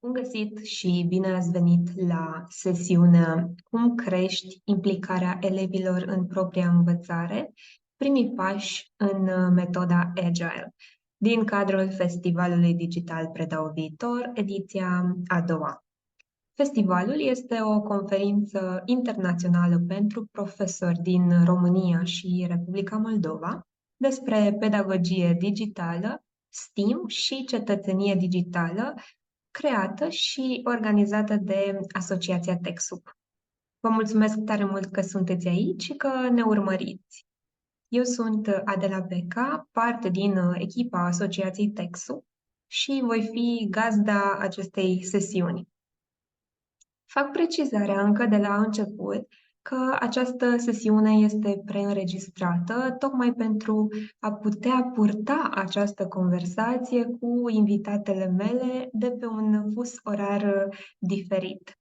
Bun găsit și bine ați venit la sesiunea Cum crești implicarea elevilor în propria învățare, primii pași în metoda Agile, din cadrul Festivalului Digital Predau Viitor, ediția a doua. Festivalul este o conferință internațională pentru profesori din România și Republica Moldova despre pedagogie digitală, STEAM și cetățenie digitală, creată și organizată de Asociația TechSoup. Vă mulțumesc tare mult că sunteți aici și că ne urmăriți. Eu sunt Adela Beca, parte din echipa Asociației TechSoup și voi fi gazda acestei sesiuni. Fac precizarea încă de la început că această sesiune este preînregistrată tocmai pentru a putea purta această conversație cu invitatele mele de pe un fus orar diferit.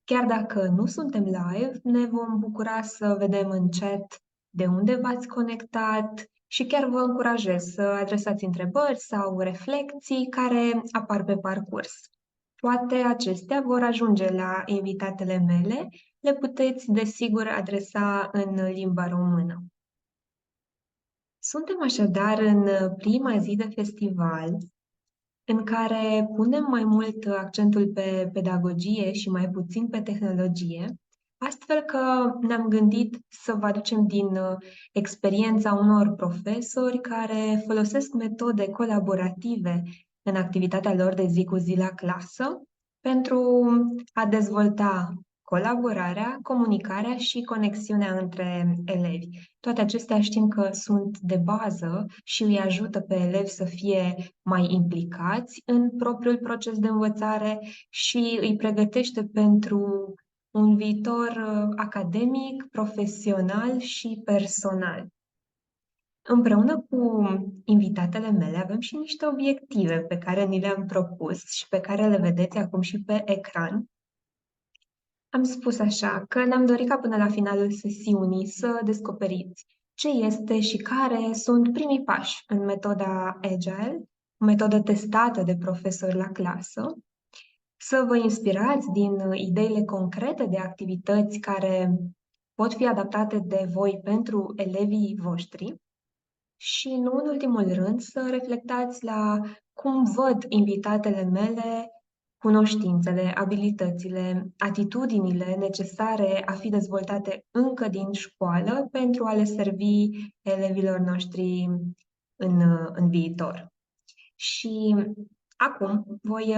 Chiar dacă nu suntem live, ne vom bucura să vedem în chat de unde v-ați conectat și chiar vă încurajez să adresați întrebări sau reflexii care apar pe parcurs. Toate acestea vor ajunge la invitatele mele, le puteți desigur adresa în limba română. Suntem așadar în prima zi de festival, în care punem mai mult accentul pe pedagogie și mai puțin pe tehnologie, astfel că ne-am gândit să vă aducem din experiența unor profesori care folosesc metode colaborative în activitatea lor de zi cu zi la clasă pentru a dezvolta colaborarea, comunicarea și conexiunea între elevi. Toate acestea știm că sunt de bază și îi ajută pe elevi să fie mai implicați în propriul proces de învățare și îi pregătește pentru un viitor academic, profesional și personal. Împreună cu invitatele mele avem și niște obiective pe care ni le-am propus și pe care le vedeți acum și pe ecran. Am spus așa că ne-am dorit ca până la finalul sesiunii să descoperiți ce este și care sunt primii pași în metoda Agile, o metodă testată de profesori la clasă, să vă inspirați din ideile concrete de activități care pot fi adaptate de voi pentru elevii voștri și, nu în ultimul rând, să reflectați la cum văd invitatele mele cunoștințele, abilitățile, atitudinile necesare a fi dezvoltate încă din școală pentru a le servi elevilor noștri în viitor. Și acum voi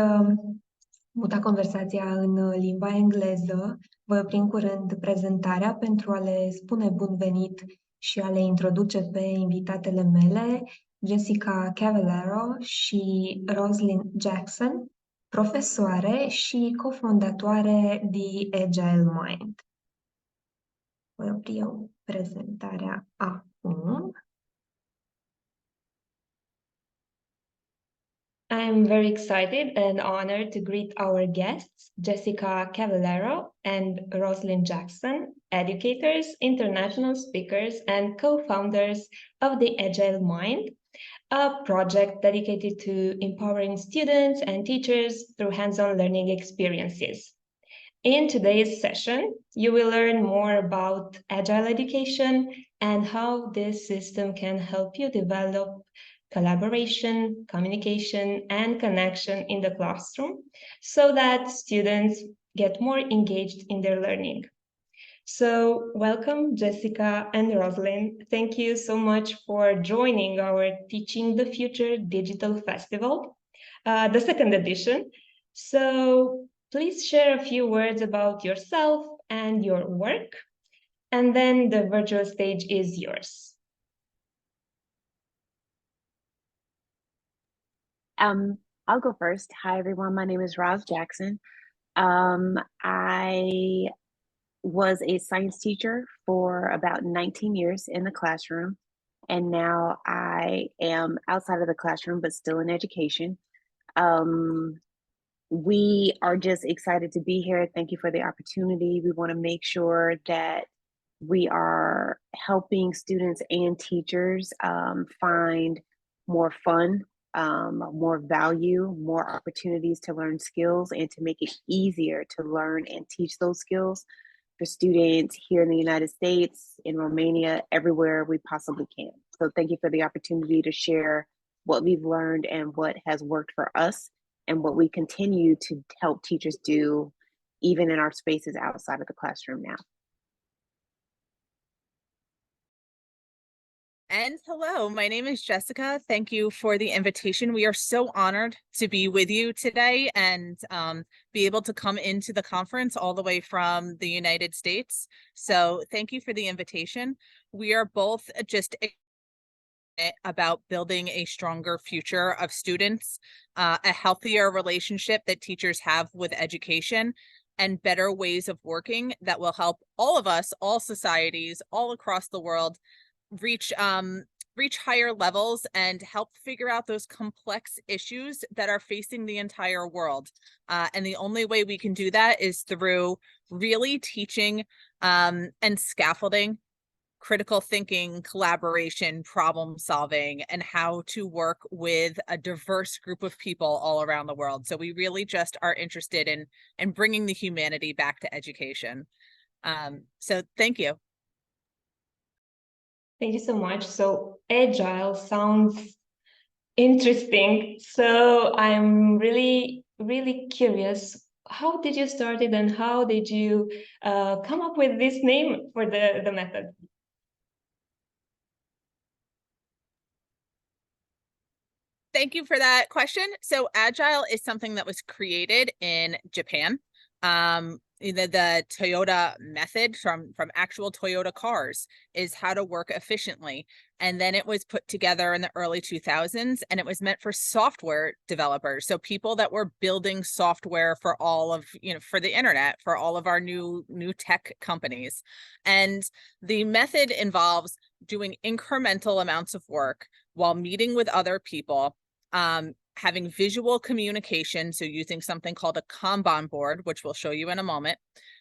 muta conversația în limba engleză, voi opri în curând prezentarea pentru a le spune bun venit și a le introduce pe invitatele mele, Jessica Cavallero și Roslyn Jackson, profesoare și cofondatoare The Agile Mind. Voi opri eu prezentarea acum. I am very excited and honored to greet our guests, Jessica Cavallero and Roslyn Jackson, educators, international speakers, and co-founders of the Agile Mind, a project dedicated to empowering students and teachers through hands-on learning experiences. In today's session, you will learn more about Agile education and how this system can help you develop collaboration, communication, and connection in the classroom so that students get more engaged in their learning. So welcome, Jessica and Roslyn. Thank you so much for joining our Teaching the Future Digital Festival, the second edition. So please share a few words about yourself and your work, and then the virtual stage is yours. I'll go first. Hi, everyone. My name is Roz Jackson. I was a science teacher for about 19 years in the classroom, and now I am outside of the classroom, but still in education. We are just excited to be here. Thank you for the opportunity. We want to make sure that we are helping students and teachers find more fun more value, more opportunities to learn skills, and to make it easier to learn and teach those skills for students here in the United States, in Romania, everywhere we possibly can. So thank you for the opportunity to share what we've learned and what has worked for us and what we continue to help teachers do even in our spaces outside of the classroom now. And hello, my name is Jessica. Thank you for the invitation. We are so honored to be with you today and be able to come into the conference all the way from the United States. So thank you for the invitation. We are both just about building a stronger future of students, a healthier relationship that teachers have with education, and better ways of working that will help all of us, all societies, all across the world reach higher levels and help figure out those complex issues that are facing the entire world. And the only way we can do that is through really teaching and scaffolding critical thinking, collaboration, problem solving, and how to work with a diverse group of people all around the world. So we really just are interested in bringing the humanity back to education. So thank you. Thank you so much. So agile sounds interesting. So I'm really, really curious. How did you start it and how did you come up with this name for the method? Thank you for that question. So Agile is something that was created in Japan. The Toyota method from actual Toyota cars is how to work efficiently. And then it was put together in the early 2000s, and it was meant for software developers. So people that were building software for all of, for the internet, for all of our new tech companies. And the method involves doing incremental amounts of work while meeting with other people, having visual communication, so using something called a Kanban board, which we'll show you in a moment,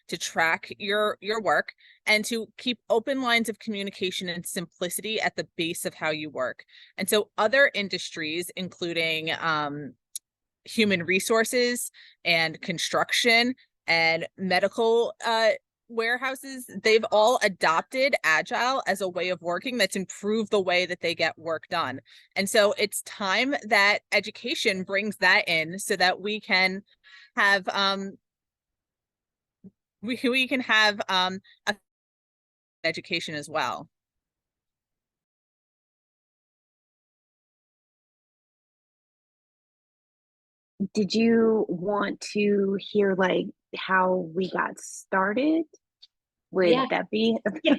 to track your work, and to keep open lines of communication and simplicity at the base of how you work. And so other industries, including human resources and construction and medical warehouses, they've all adopted Agile as a way of working that's improved the way that they get work done. And so it's time that education brings that in so that we can have we can have a education as well. Did you want to hear like how we got started? Would that be? Yeah.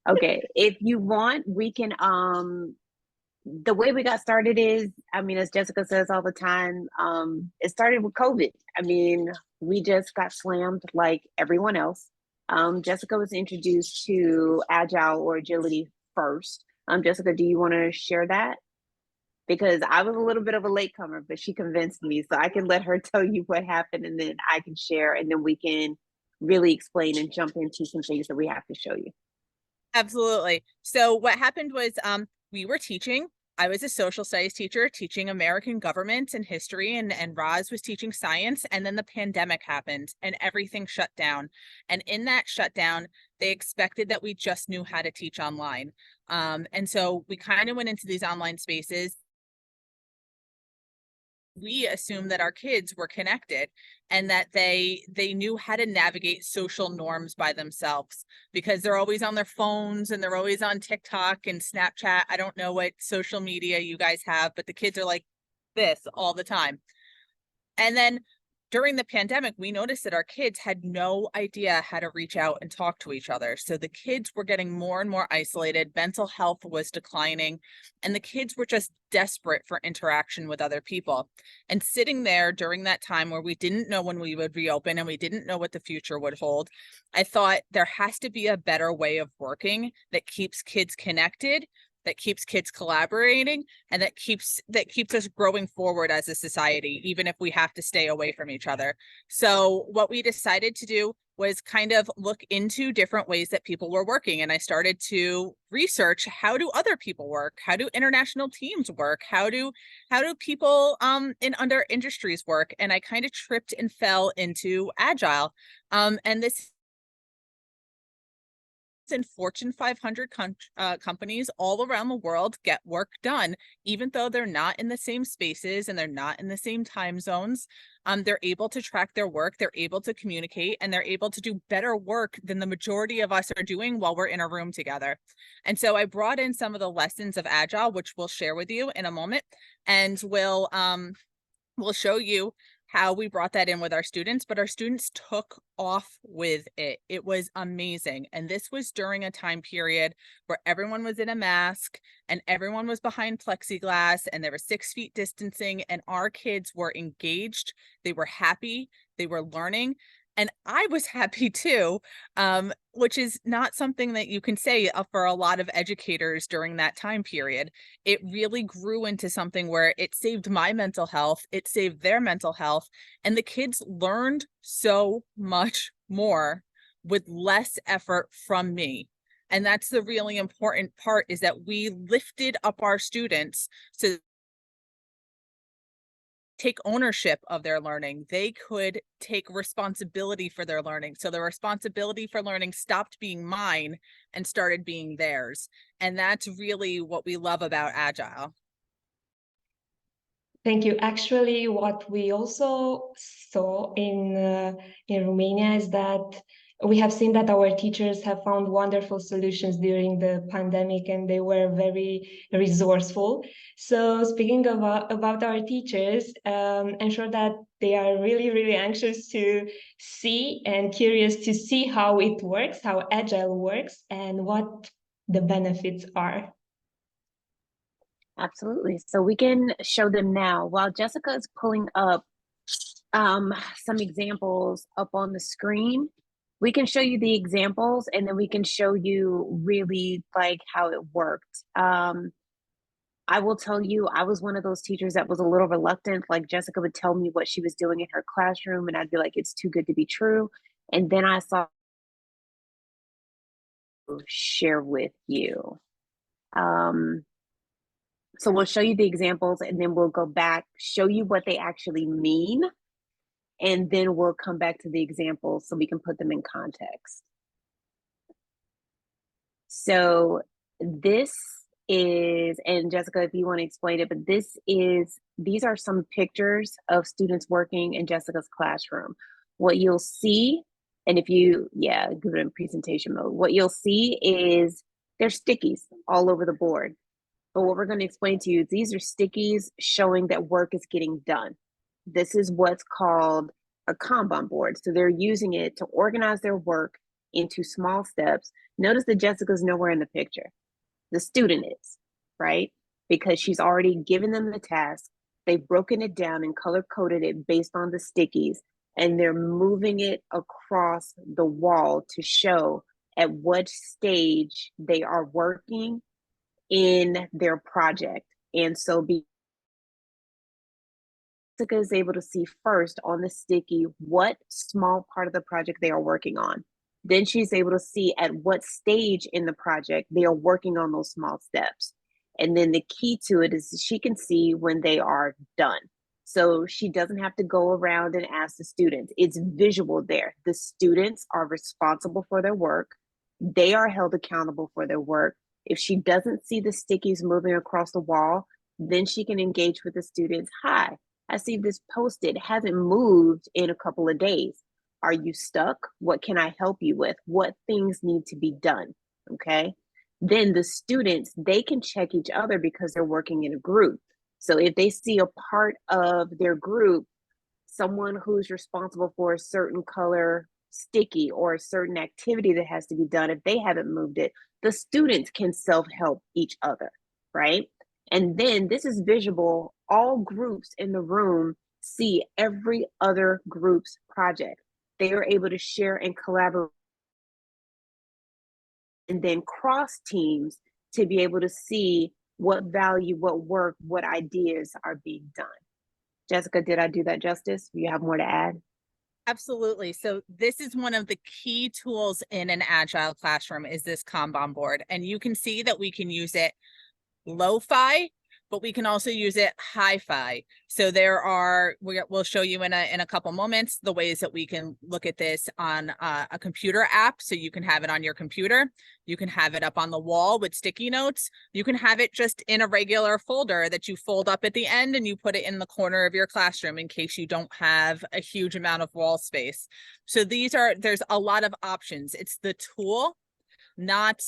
Okay, if you want, we can, the way we got started is, as Jessica says all the time, it started with COVID. We just got slammed like everyone else. Jessica was introduced to Agile or agility first. Jessica, do you want to share that? Because I was a little bit of a latecomer, but she convinced me, so I can let her tell you what happened, and then I can share, and then we can really explain and jump into some things that we have to show you. Absolutely. So what happened was we were teaching. I was a social studies teacher teaching American government and history, and Roz was teaching science. And then the pandemic happened and everything shut down. And in that shutdown, they expected that we just knew how to teach online. And so we kind of went into these online spaces. We assumed that our kids were connected and that they knew how to navigate social norms by themselves, because they're always on their phones and they're always on TikTok and Snapchat. I don't know what social media you guys have, but the kids are like this all the time. And then during the pandemic, we noticed that our kids had no idea how to reach out and talk to each other. So the kids were getting more and more isolated, mental health was declining, and the kids were just desperate for interaction with other people. And sitting there during that time where we didn't know when we would reopen and we didn't know what the future would hold, I thought there has to be a better way of working that keeps kids connected, that keeps kids collaborating, and that keeps us growing forward as a society, even if we have to stay away from each other. So what we decided to do was kind of look into different ways that people were working. And I started to research, how do other people work? How do international teams work? How do people in other industries work? And I kind of tripped and fell into Agile. And this in Fortune 500 companies all around the world get work done, even though they're not in the same spaces and they're not in the same time zones. They're able to track their work, they're able to communicate, and they're able to do better work than the majority of us are doing while we're in a room together. And so I brought in some of the lessons of Agile, which we'll share with you in a moment, and we'll show you how we brought that in with our students, but our students took off with it. It was amazing. And this was during a time period where everyone was in a mask and everyone was behind plexiglass and there was 6 feet distancing, and our kids were engaged. They were happy. They were learning. And I was happy too, which is not something that you can say for a lot of educators during that time period. It really grew into something where it saved my mental health, it saved their mental health, and the kids learned so much more with less effort from me. And that's the really important part, is that we lifted up our students so take ownership of their learning. They could take responsibility for their learning. So the responsibility for learning stopped being mine and started being theirs. And that's really what we love about Agile. Thank you. Actually, what we also saw in Romania is that we have seen that our teachers have found wonderful solutions during the pandemic, and they were very resourceful. So speaking about our teachers, I'm sure that they are really, really anxious to see and curious to see how it works, how Agile works, and what the benefits are. Absolutely. So we can show them now. While Jessica is pulling up some examples up on the screen, we can show you the examples, and then we can show you really like how it worked. I will tell you, I was one of those teachers that was a little reluctant. Like, Jessica would tell me what she was doing in her classroom, and I'd be like, it's too good to be true. And then I saw share with you. So we'll show you the examples, and then we'll go back, show you what they actually mean, and then we'll come back to the examples so we can put them in context. So this is, and Jessica, if you want to explain it, but these are some pictures of students working in Jessica's classroom. What you'll see, and if you, give it in presentation mode, what you'll see is there's stickies all over the board. But what we're going to explain to you is these are stickies showing that work is getting done. This is what's called a Kanban board. So they're using it to organize their work into small steps. Notice that Jessica's nowhere in the picture. The student is, right? Because she's already given them the task. They've broken it down and color-coded it based on the stickies, and they're moving it across the wall to show at what stage they are working in their project. And so Jessica is able to see first on the sticky what small part of the project they are working on. Then she's able to see at what stage in the project they are working on those small steps. And then the key to it is she can see when they are done. So she doesn't have to go around and ask the students. It's visual there. The students are responsible for their work. They are held accountable for their work. If she doesn't see the stickies moving across the wall, then she can engage with the students. Hi, I see this Post-it hasn't moved in a couple of days. Are you stuck? What can I help you with? What things need to be done? Okay. Then the students, they can check each other because they're working in a group. So if they see a part of their group, someone who's responsible for a certain color sticky or a certain activity that has to be done, if they haven't moved it, the students can self-help each other, right? And then this is visual. All groups in the room see every other group's project. They are able to share and collaborate, and then cross teams to be able to see what value, what work, what ideas are being done. Jessica, did I do that justice? Do you have more to add? Absolutely. So this is one of the key tools in an agile classroom is this Kanban board. And you can see that we can use it lo-fi, but we can also use it hi-fi. So there are, we'll show you in a couple moments, the ways that we can look at this on a computer app. So you can have it on your computer. You can have it up on the wall with sticky notes. You can have it just in a regular folder that you fold up at the end and you put it in the corner of your classroom in case you don't have a huge amount of wall space. So there's a lot of options. It's the tool, not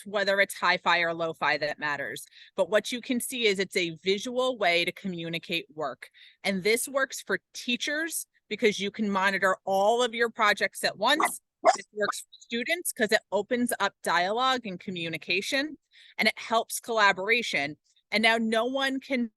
whether it's hi-fi or lo-fi that matters. But what you can see is it's a visual way to communicate work. And this works for teachers because you can monitor all of your projects at once. It works for students because it opens up dialogue and communication, and it helps collaboration. And now no one can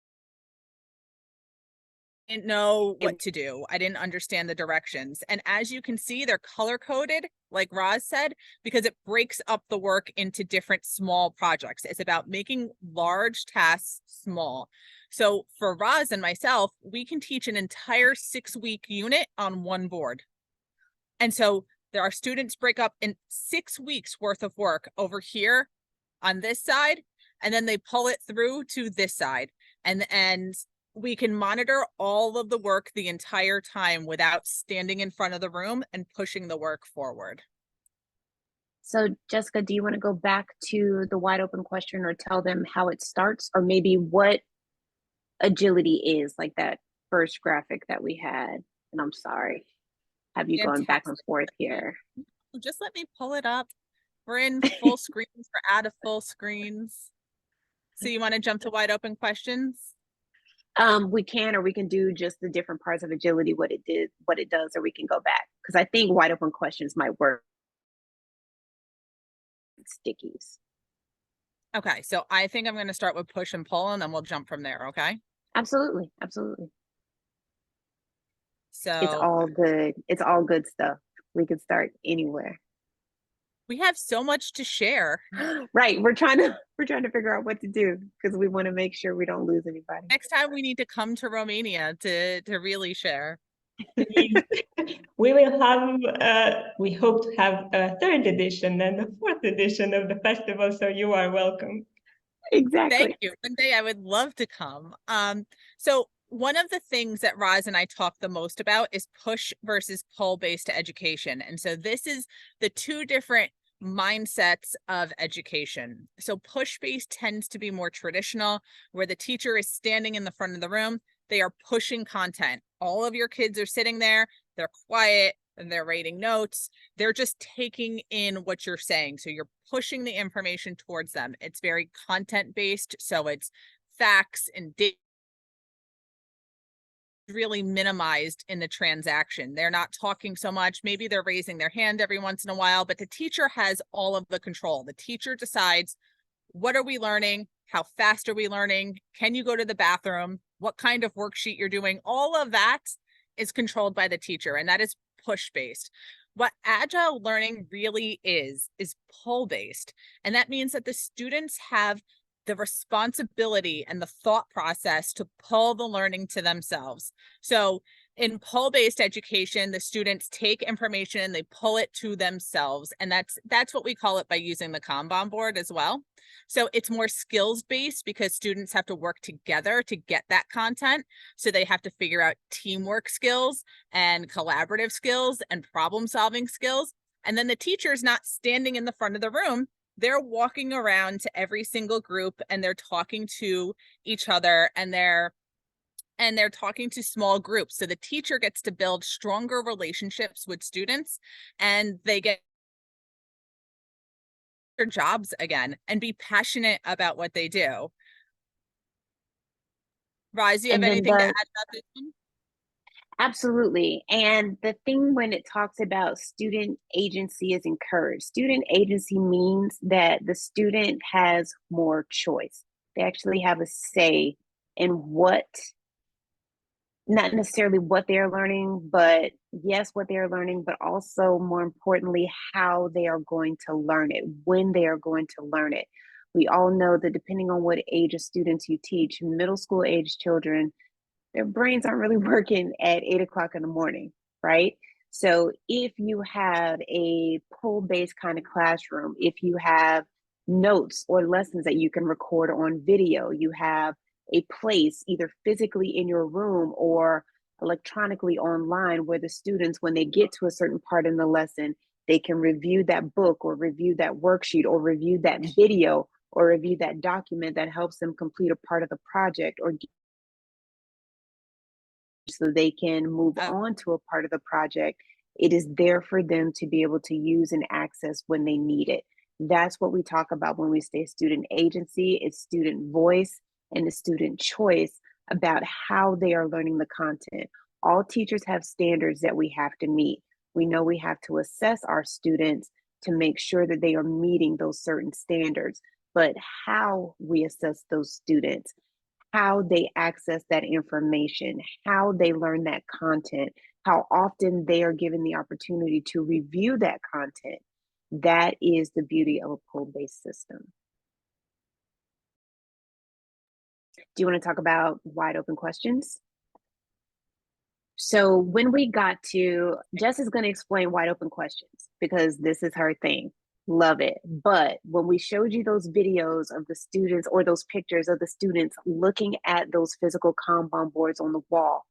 didn't know what to do. I didn't understand the directions. And as you can see, they're color coded, like Roz said, because it breaks up the work into different small projects. It's about making large tasks small. So for Roz and myself, we can teach an entire 6-week unit on one board. And so our students break up in 6 weeks worth of work over here on this side, and then they pull it through to this side. And we can monitor all of the work the entire time without standing in front of the room and pushing the work forward. So Jessica, do you want to go back to the wide open question or tell them how it starts, or maybe what agility is, like that first graphic that we had? And I'm sorry, have you going back and forth here? Just let me pull it up. We're in full screens, we're out of full screens. So you want to jump to wide open questions? We can, or we can do just the different parts of agility, what it does, or we can go back. Because I think wide open questions might work. Stickies. Okay, so I think I'm going to start with push and pull, and then we'll jump from there, okay? Absolutely, absolutely. So it's all good. It's all good stuff. We can start anywhere. We have so much to share. Right. We're trying to figure out what to do because we want to make sure we don't lose anybody. Next time we need to come to Romania to really share. We will have, we hope to have a 3rd edition and a 4th edition of the festival, so you are welcome. Exactly. Thank you. One day I would love to come. So one of the things that Roz and I talk the most about is push versus pull-based education. And so this is the two different mindsets of education. So push-based tends to be more traditional, where the teacher is standing in the front of the room. They are pushing content. All of your kids are sitting there. They're quiet and they're writing notes. They're just taking in what you're saying. So you're pushing the information towards them. It's very content-based. So it's facts and data really minimized in the transaction. They're not talking so much. Maybe they're raising their hand every once in a while, but the teacher has all of the control. The teacher decides, what are we learning? How fast are we learning? Can you go to the bathroom? What kind of worksheet you're doing? All of that is controlled by the teacher, and that is push-based. What agile learning really is pull-based. And that means that the students have the responsibility and the thought process to pull the learning to themselves. So in pull-based education, the students take information and they pull it to themselves. And that's what we call it by using the Kanban board as well. So it's more skills-based because students have to work together to get that content. So they have to figure out teamwork skills and collaborative skills and problem-solving skills. And then the teacher is not standing in the front of the room. They're walking around to every single group and they're talking to each other, and they're talking to small groups. So the teacher gets to build stronger relationships with students, and they get their jobs again and be passionate about what they do. Roz, do you have anything to add about this one? Absolutely. And the thing when it talks about student agency is encouraged. Student agency means that the student has more choice. They actually have a say in what, not necessarily what they're learning, but yes, what they're learning, but also more importantly, how they are going to learn it, when they are going to learn it. We all know that depending on what age of students you teach, middle school age children, their brains aren't really working at 8 o'clock in the morning, right? So if you have a pull-based kind of classroom, if you have notes or lessons that you can record on video, you have a place either physically in your room or electronically online where the students, when they get to a certain part in the lesson, they can review that book or review that worksheet or review that video or review that document that helps them complete a part of the project, or so they can move on to a part of the project. It is there for them to be able to use and access when they need it. That's what we talk about when we say student agency. It's student voice and the student choice about how they are learning the content. All teachers have standards that we have to meet. We know we have to assess our students to make sure that they are meeting those certain standards, but how we assess those students, how they access that information, how they learn that content, how often they are given the opportunity to review that content. That is the beauty of a pull-based system. Do you want to talk about wide open questions? So when we got to, Jess is going to explain wide open questions because this is her thing. Love it. But when we showed you those videos of the students or those pictures of the students looking at those physical Kanban boards on the wall,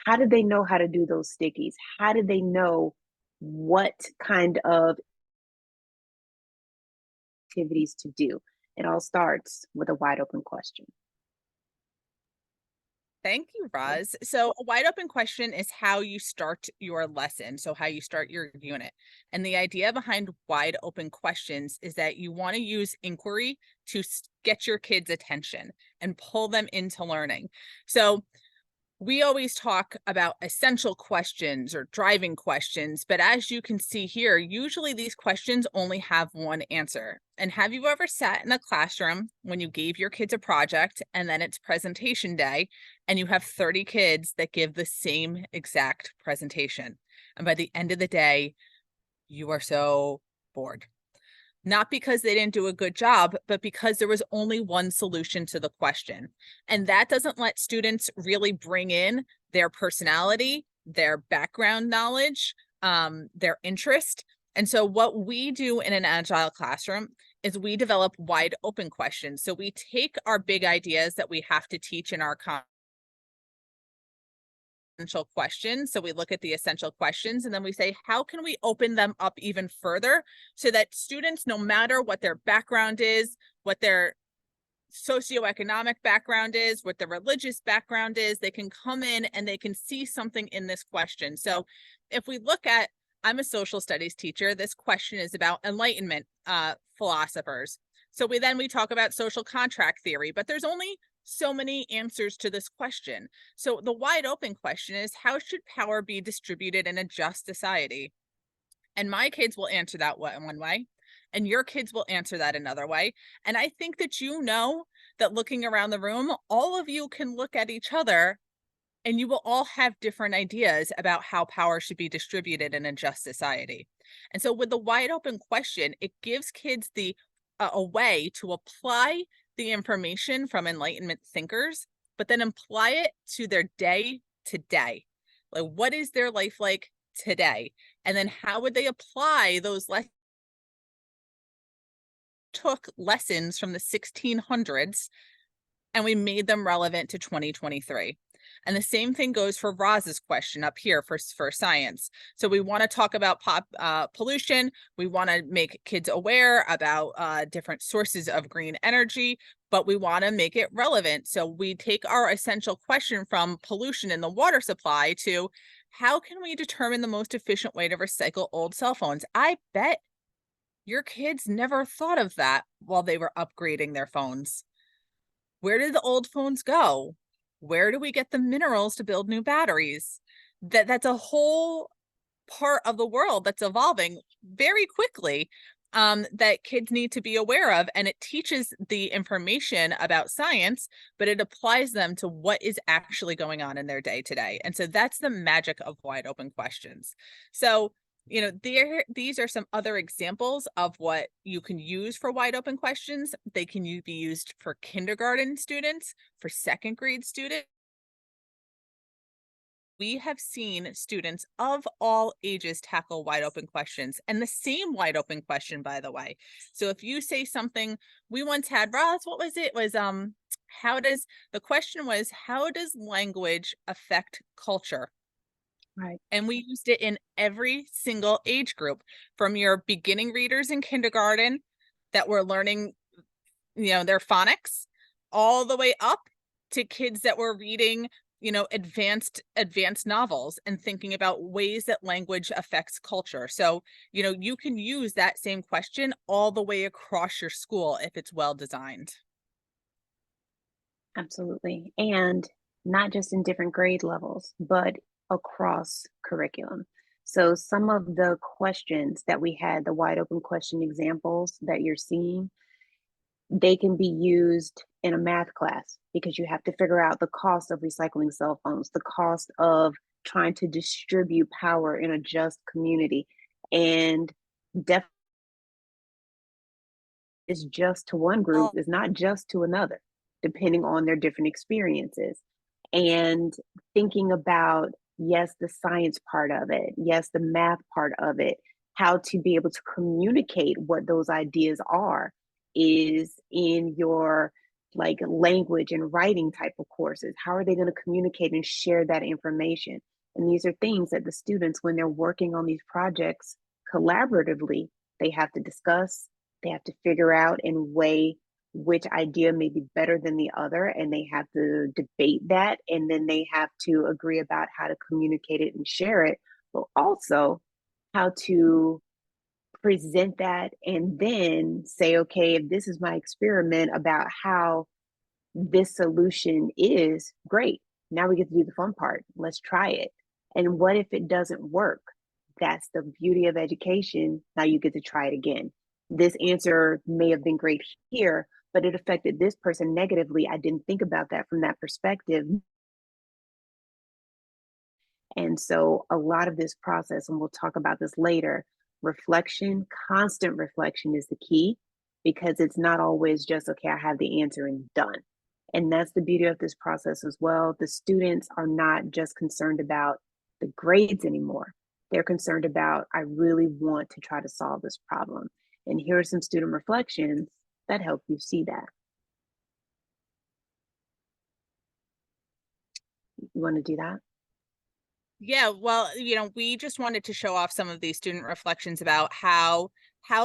how did they know how to do those stickies? How did they know what kind of activities to do? It all starts with a wide open question. Thank you, Roz. So a wide open question is how you start your lesson. So how you start your unit. And the idea behind wide open questions is that you want to use inquiry to get your kids' attention and pull them into learning. So we always talk about essential questions or driving questions, but as you can see here, usually these questions only have one answer. And have you ever sat in a classroom when you gave your kids a project and then it's presentation day and you have 30 kids that give the same exact presentation? And by the end of the day, you are so bored. Not because they didn't do a good job, but because there was only one solution to the question. And that doesn't let students really bring in their personality, their background knowledge, their interest. And so what we do in an Agile classroom is we develop wide open questions. So we take our big ideas that we have to teach in our essential questions. So we look at the essential questions and then we say, how can we open them up even further so that students, no matter what their background is, what their socioeconomic background is, what their religious background is, they can come in and they can see something in this question. So if we look at, I'm a social studies teacher, this question is about Enlightenment philosophers. So we talk about social contract theory, but there's only so many answers to this question. So the wide open question is, how should power be distributed in a just society? And my kids will answer that one way, and your kids will answer that another way. And I think that you know that looking around the room, all of you can look at each other and you will all have different ideas about how power should be distributed in a just society. And so with the wide open question, it gives kids a way to apply the information from Enlightenment thinkers, but then apply it to their day to day. Like, what is their life like today? And then how would they apply those lessons? Took lessons from the 1600s and we made them relevant to 2023. And the same thing goes for Roz's question up here for science. So we want to talk about pollution. We want to make kids aware about different sources of green energy, but we want to make it relevant. So we take our essential question from pollution in the water supply to how can we determine the most efficient way to recycle old cell phones? I bet your kids never thought of that while they were upgrading their phones. Where did the old phones go? Where do we get the minerals to build new batteries? That's a whole part of the world that's evolving very quickly that kids need to be aware of. And it teaches the information about science, but it applies them to what is actually going on in their day to day. And so that's the magic of wide open questions. So, you know, these are some other examples of what you can use for wide open questions. They can be used for kindergarten students, for second grade students, we have seen students of all ages tackle wide open questions, and the same wide open question, by the way. So if you say something, we once had, Ross, what was it? The question was, how does language affect culture? Right. And we used it in every single age group, from your beginning readers in kindergarten that were learning, their phonics, all the way up to kids that were reading, advanced novels and thinking about ways that language affects culture. So, you can use that same question all the way across your school if it's well designed. Absolutely. And not just in different grade levels, but across curriculum. So some of the questions that we had, the wide open question examples that you're seeing, they can be used in a math class because you have to figure out the cost of recycling cell phones, the cost of trying to distribute power in a just community. And definitely is just to one group is not just to another, depending on their different experiences. And thinking about, yes, the science part of it, yes, the math part of it, how to be able to communicate what those ideas are is in your like language and writing type of courses. How are they going to communicate and share that information? And these are things that the students, when they're working on these projects collaboratively, they have to discuss, they have to figure out and weigh which idea may be better than the other, and they have to debate that, and then they have to agree about how to communicate it and share it, but also how to present that and then say, okay, if this is my experiment about how this solution is, great. Now we get to do the fun part. Let's try it. And what if it doesn't work? That's the beauty of education. Now you get to try it again. This answer may have been great here, but it affected this person negatively. I didn't think about that from that perspective. And so a lot of this process, and we'll talk about this later, reflection, constant reflection is the key, because it's not always just, okay, I have the answer and done. And that's the beauty of this process as well. The students are not just concerned about the grades anymore. They're concerned about, I really want to try to solve this problem. And here are some student reflections that help you see that. You want to do that? Yeah, well, we just wanted to show off some of these student reflections about how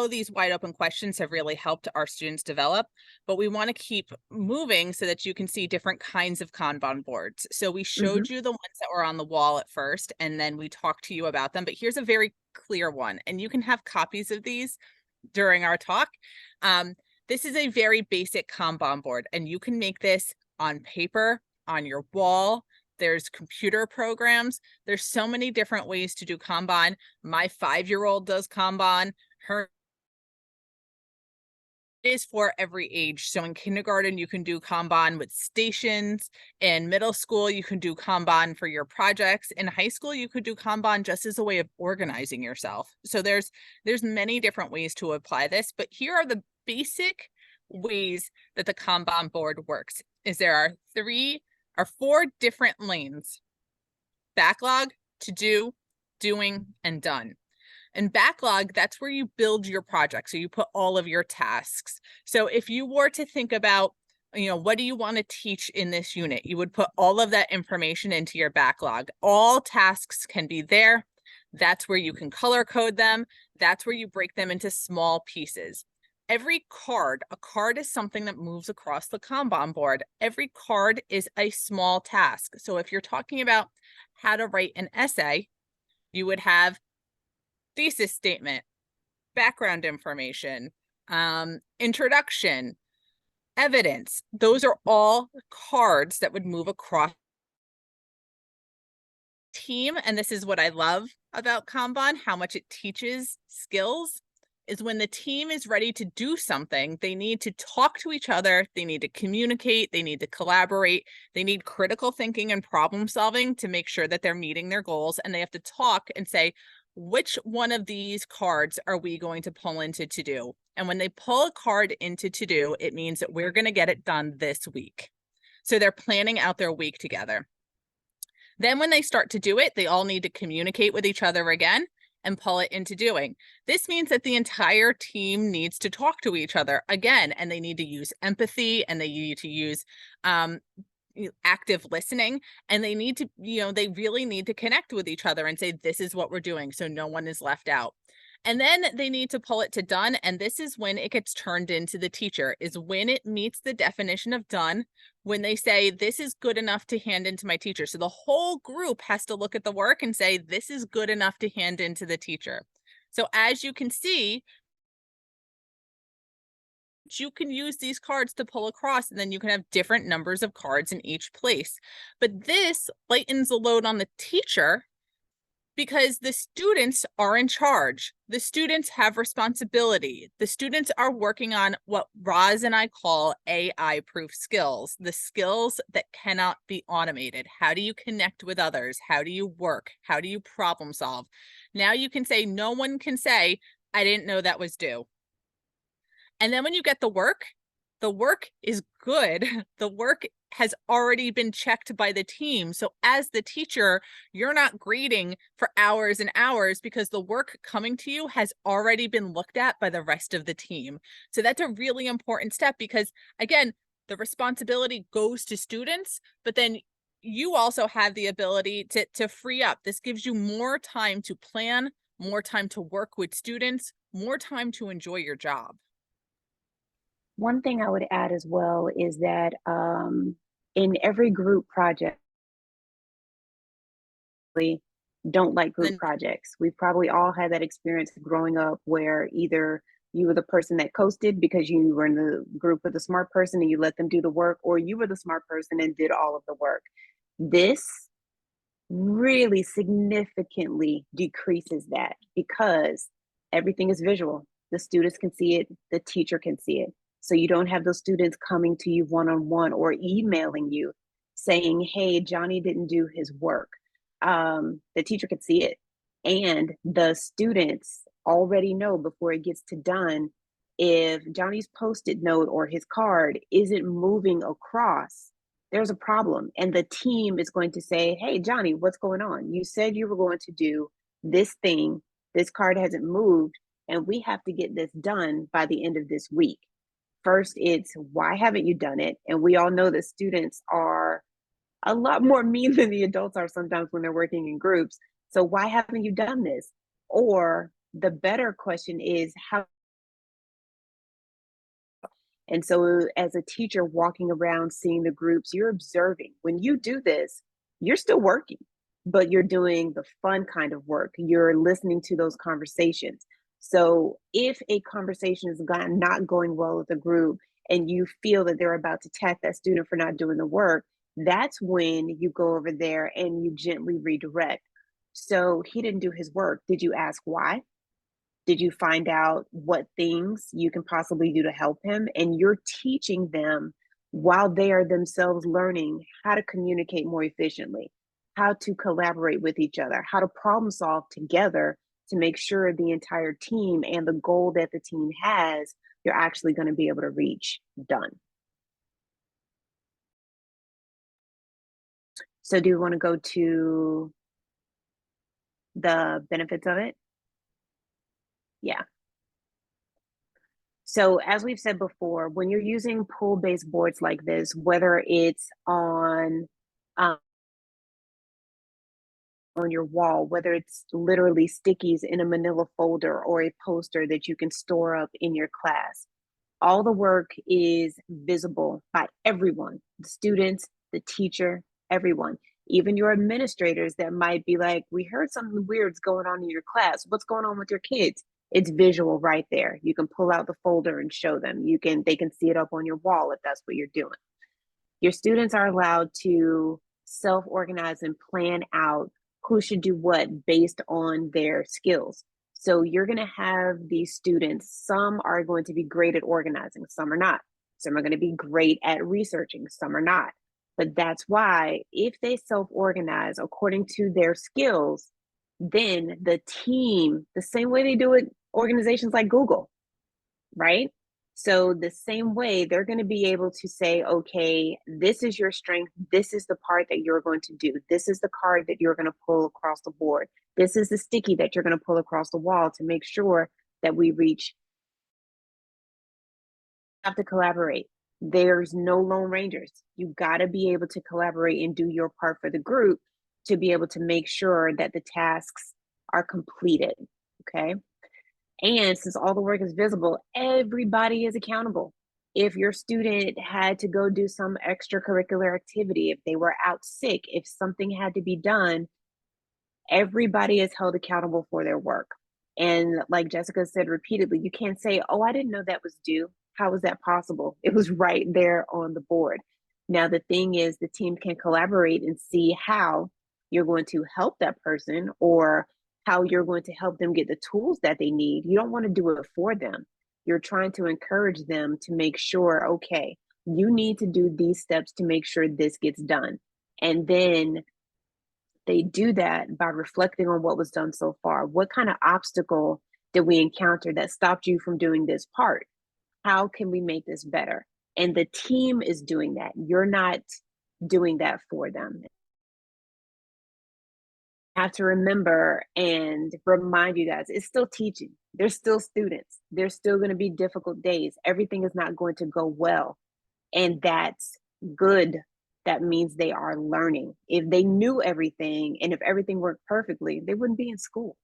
these wide open questions have really helped our students develop, but we want to keep moving so that you can see different kinds of Kanban boards. So we showed you the ones that were on the wall at first, and then we talked to you about them, but here's a very clear one, and you can have copies of these during our talk. This is a very basic Kanban board, and you can make this on paper, on your wall. There's computer programs. There's so many different ways to do Kanban. My 5-year-old does Kanban. Her is for every age. So in kindergarten, you can do Kanban with stations. In middle school, you can do Kanban for your projects. In high school, you could do Kanban just as a way of organizing yourself. So there's many different ways to apply this, but here are the basic ways that the Kanban board works. There are 4 different lanes: backlog, to do, doing, and done. And backlog, that's where you build your project. So you put all of your tasks. So if you were to think about, what do you want to teach in this unit? You would put all of that information into your backlog. All tasks can be there. That's where you can color code them. That's where you break them into small pieces. Every card, a card is something that moves across the Kanban board. Every card is a small task. So if you're talking about how to write an essay, you would have thesis statement, background information, introduction, evidence. Those are all cards that would move across team. And this is what I love about Kanban, how much it teaches skills, is when the team is ready to do something, they need to talk to each other, they need to communicate, they need to collaborate, they need critical thinking and problem solving to make sure that they're meeting their goals, and they have to talk and say, which one of these cards are we going to pull into to do? And when they pull a card into to do, it means that we're going to get it done this week. So they're planning out their week together. Then when they start to do it, they all need to communicate with each other again and pull it into doing. This means that the entire team needs to talk to each other again, and they need to use empathy, and they need to use active listening, and they need to, they really need to connect with each other and say, this is what we're doing, so no one is left out. And then they need to pull it to done. And this is when it gets turned into the teacher, is when it meets the definition of done, when they say, this is good enough to hand into my teacher. So the whole group has to look at the work and say, this is good enough to hand into the teacher. So as you can see, you can use these cards to pull across, and then you can have different numbers of cards in each place. But this lightens the load on the teacher, because the students are in charge. The students have responsibility. The students are working on what Roz and I call AI-proof skills, the skills that cannot be automated. How do you connect with others? How do you work? How do you problem solve? Now you can say, no one can say, I didn't know that was due. And then when you get the work is good. The work has already been checked by the team. So as the teacher, you're not grading for hours and hours, because the work coming to you has already been looked at by the rest of the team. So that's a really important step, because again, the responsibility goes to students, but then you also have the ability to free up. This gives you more time to plan, more time to work with students, more time to enjoy your job. One thing I would add as well is that in every group project, we don't like group projects. We've probably all had that experience growing up where either you were the person that coasted because you were in the group with a smart person and you let them do the work, or you were the smart person and did all of the work. This really significantly decreases that, because everything is visual. The students can see it, the teacher can see it. So you don't have those students coming to you one-on-one or emailing you saying, hey, Johnny didn't do his work. The teacher could see it. And the students already know before it gets to done, if Johnny's Post-it note or his card isn't moving across, there's a problem. And the team is going to say, hey, Johnny, what's going on? You said you were going to do this thing. This card hasn't moved, and we have to get this done by the end of this week. First, it's why haven't you done it? And we all know that students are a lot more mean than the adults are sometimes when they're working in groups. So why haven't you done this? Or the better question is how. And so as a teacher walking around seeing the groups, you're observing. When you do this, you're still working, but you're doing the fun kind of work. You're listening to those conversations. So if a conversation is not going well with the group and you feel that they're about to attack that student for not doing the work, that's when you go over there and you gently redirect. So he didn't do his work. Did you ask why? Did you find out what things you can possibly do to help him? And you're teaching them while they are themselves learning how to communicate more efficiently, how to collaborate with each other, how to problem solve together to make sure the entire team and the goal that the team has, you're actually going to be able to reach done. So do you want to go to the benefits of it? Yeah. So as we've said before, when you're using pull-based boards like this, whether it's on your wall, whether it's literally stickies in a manila folder or a poster that you can store up in your class, all the work is visible by everyone, the students, the teacher, everyone, even your administrators that might be like, we heard something weird's going on in your class. What's going on with your kids? It's visual right there. You can pull out the folder and show them. They can see it up on your wall if that's what you're doing. Your students are allowed to self-organize and plan out who should do what based on their skills. So you're going to have these students, some are going to be great at organizing, some are not. Some are going to be great at researching, some are not. But that's why if they self-organize according to their skills, then the team, the same way they do it, organizations like Google, right? So the same way, they're going to be able to say, okay, this is your strength. This is the part that you're going to do. This is the card that you're going to pull across the board. This is the sticky that you're going to pull across the wall to make sure that we reach. You have to collaborate. There's no lone rangers. You got to be able to collaborate and do your part for the group to be able to make sure that the tasks are completed. Okay. And since all the work is visible, everybody is accountable. If your student had to go do some extracurricular activity, if they were out sick, if something had to be done, everybody is held accountable for their work. And like Jessica said repeatedly, you can't say, oh, I didn't know that was due. How was that possible? It was right there on the board. Now, the thing is, the team can collaborate and see how you're going to help that person or how you're going to help them get the tools that they need. You don't want to do it for them. You're trying to encourage them to make sure, okay, you need to do these steps to make sure this gets done. And then they do that by reflecting on what was done so far. What kind of obstacle did we encounter that stopped you from doing this part? How can we make this better? And the team is doing that. You're not doing that for them. Have to remember and remind you guys, it's still teaching. There's still students. There's still going to be difficult days. Everything is not going to go well. And that's good. That means they are learning. If they knew everything and if everything worked perfectly, they wouldn't be in school.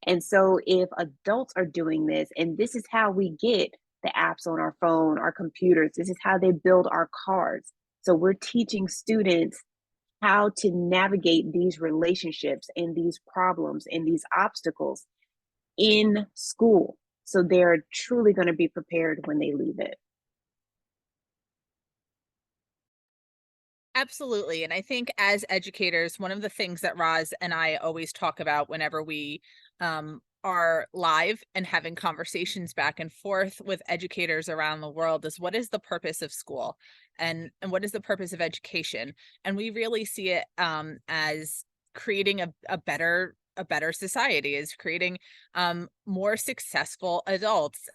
And so if adults are doing this, and this is how we get the apps on our phone, our computers, this is how they build our cars. So we're teaching students how to navigate these relationships and these problems and these obstacles in school. So they're truly going to be prepared when they leave it. Absolutely. And I think as educators, one of the things that Roz and I always talk about whenever we are live and having conversations back and forth with educators around the world is, what is the purpose of school and what is the purpose of education? And we really see it as creating a better society, is creating more successful adults.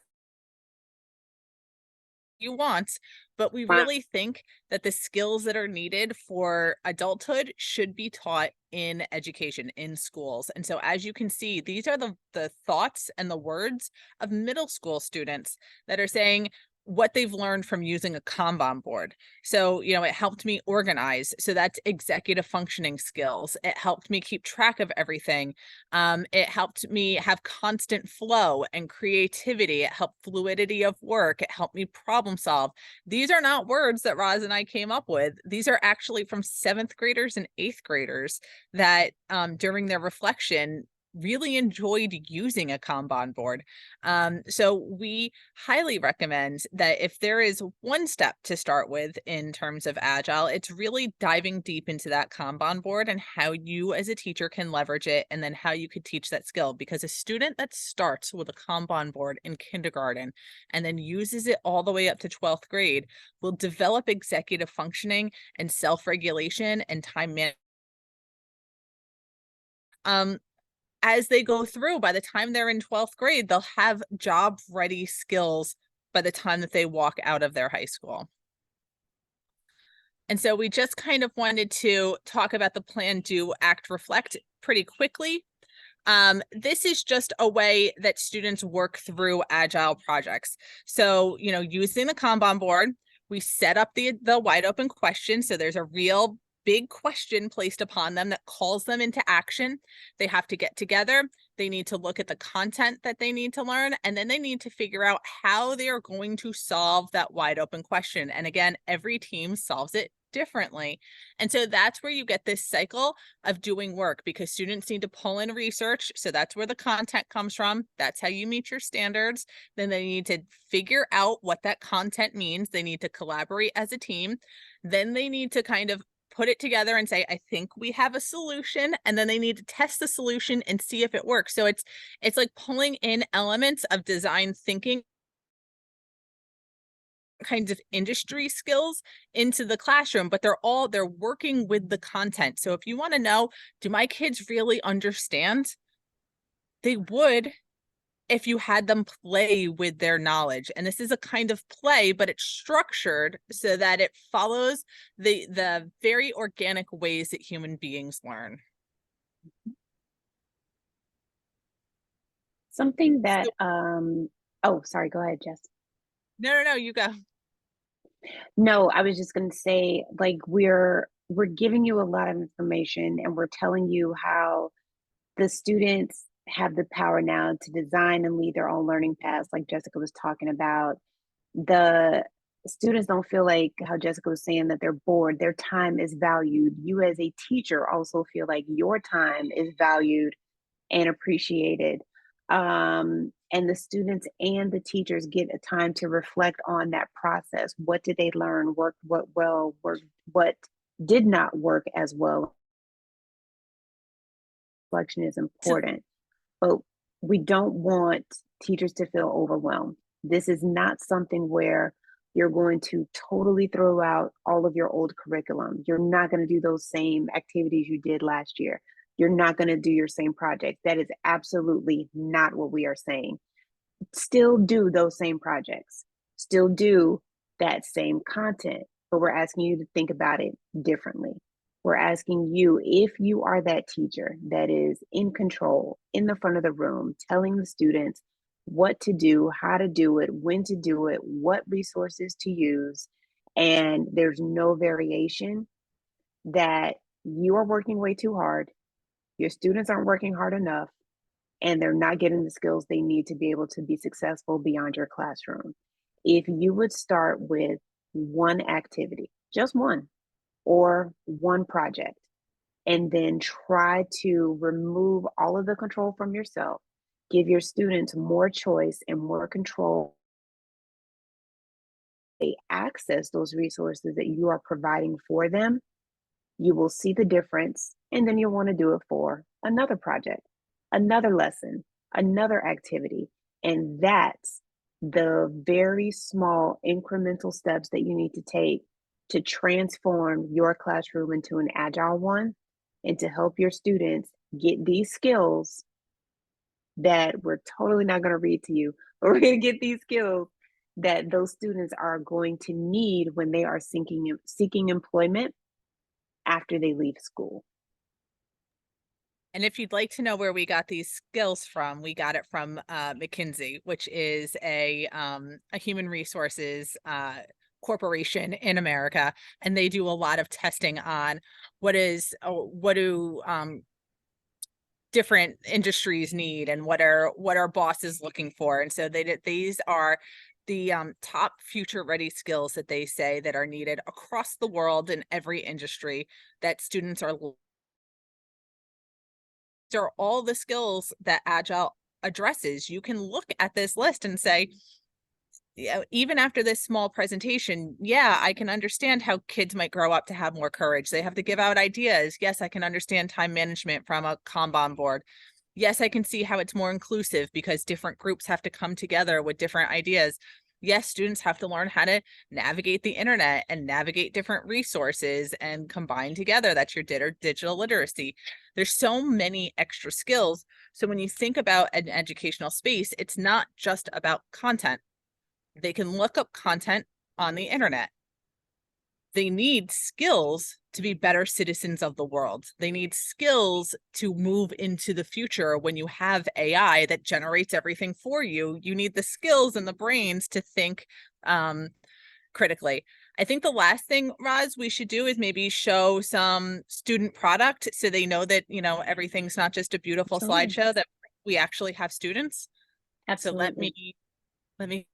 You want, but we really think that the skills that are needed for adulthood should be taught in education, in schools. And so as you can see, these are the thoughts and the words of middle school students that are saying what they've learned from using a Kanban board. So, it helped me organize. So that's executive functioning skills. It helped me keep track of everything. It helped me have constant flow and creativity. It helped fluidity of work. It helped me problem solve. These are not words that Roz and I came up with. These are actually from 7th graders and 8th graders that during their reflection really enjoyed using a Kanban board. So we highly recommend that if there is one step to start with in terms of Agile, it's really diving deep into that Kanban board and how you as a teacher can leverage it, and then how you could teach that skill. Because a student that starts with a Kanban board in kindergarten and then uses it all the way up to 12th grade will develop executive functioning and self-regulation and time management. As they go through, by the time they're in 12th grade, they'll have job-ready skills by the time that they walk out of their high school. And so we just kind of wanted to talk about the plan, do, act, reflect pretty quickly. This is just a way that students work through Agile projects. So, using the Kanban board, we set up the wide open question. So there's a real big question placed upon them that calls them into action. They have to get together. They need to look at the content that they need to learn, and then they need to figure out how they are going to solve that wide open question. And again, every team solves it differently. And so that's where you get this cycle of doing work, because students need to pull in research. So that's where the content comes from. That's how you meet your standards. Then they need to figure out what that content means. They need to collaborate as a team. Then they need to kind of put it together and say, I think we have a solution. And then they need to test the solution and see if it works. So it's like pulling in elements of design thinking, kinds of industry skills into the classroom, but they're working with the content. So if you want to know, do my kids really understand? They would if you had them play with their knowledge. And this is a kind of play, but it's structured so that it follows the very organic ways that human beings learn. Something that, oh, sorry, go ahead, Jess. No, you go. No, I was just going to say, like, we're giving you a lot of information, and we're telling you how the students have the power now to design and lead their own learning paths, like Jessica was talking about. The students don't feel like, how Jessica was saying, that they're bored. Their time is valued. You as a teacher also feel like your time is valued and appreciated. And the students and the teachers get a time to reflect on that process. What did they learn? What well? What did not work as well? Reflection is important, but we don't want teachers to feel overwhelmed. This is not something where you're going to totally throw out all of your old curriculum. You're not going to do those same activities you did last year. You're not going to do your same projects. That is absolutely not what we are saying. Still do those same projects, still do that same content, but we're asking you to think about it differently. We're asking you, if you are that teacher that is in control, in the front of the room, telling the students what to do, how to do it, when to do it, what resources to use, and there's no variation, that you are working way too hard, your students aren't working hard enough, and they're not getting the skills they need to be able to be successful beyond your classroom. If you would start with one activity, just one, or one project, and then try to remove all of the control from yourself, give your students more choice and more control. They access those resources that you are providing for them, you will see the difference, and then you'll want to do it for another project, another lesson, another activity. And that's the very small incremental steps that you need to take to transform your classroom into an agile one, and to help your students get these skills that we're totally not going to read to you, but we're going to get these skills that those students are going to need when they are seeking employment after they leave school. And if you'd like to know where we got these skills from, we got it from McKinsey, which is a human resources corporation in America, and they do a lot of testing on what do different industries need, and what are bosses looking for. And so these are the top future ready skills that they say that are needed across the world in every industry that students are. These are all the skills that Agile addresses. You can look at this list and say, yeah, even after this small presentation, yeah, I can understand how kids might grow up to have more courage. They have to give out ideas. Yes, I can understand time management from a Kanban board. Yes, I can see how it's more inclusive because different groups have to come together with different ideas. Yes, students have to learn how to navigate the internet and navigate different resources and combine together. That's your digital literacy. There's so many extra skills. So when you think about an educational space, it's not just about content. They can look up content on the internet. They need skills to be better citizens of the world. They need skills to move into the future. When you have AI that generates everything for you, you need the skills and the brains to think critically. I think the last thing, Roz, we should do is maybe show some student product so they know that, everything's not just a beautiful slideshow, that we actually have students. Absolutely. So let me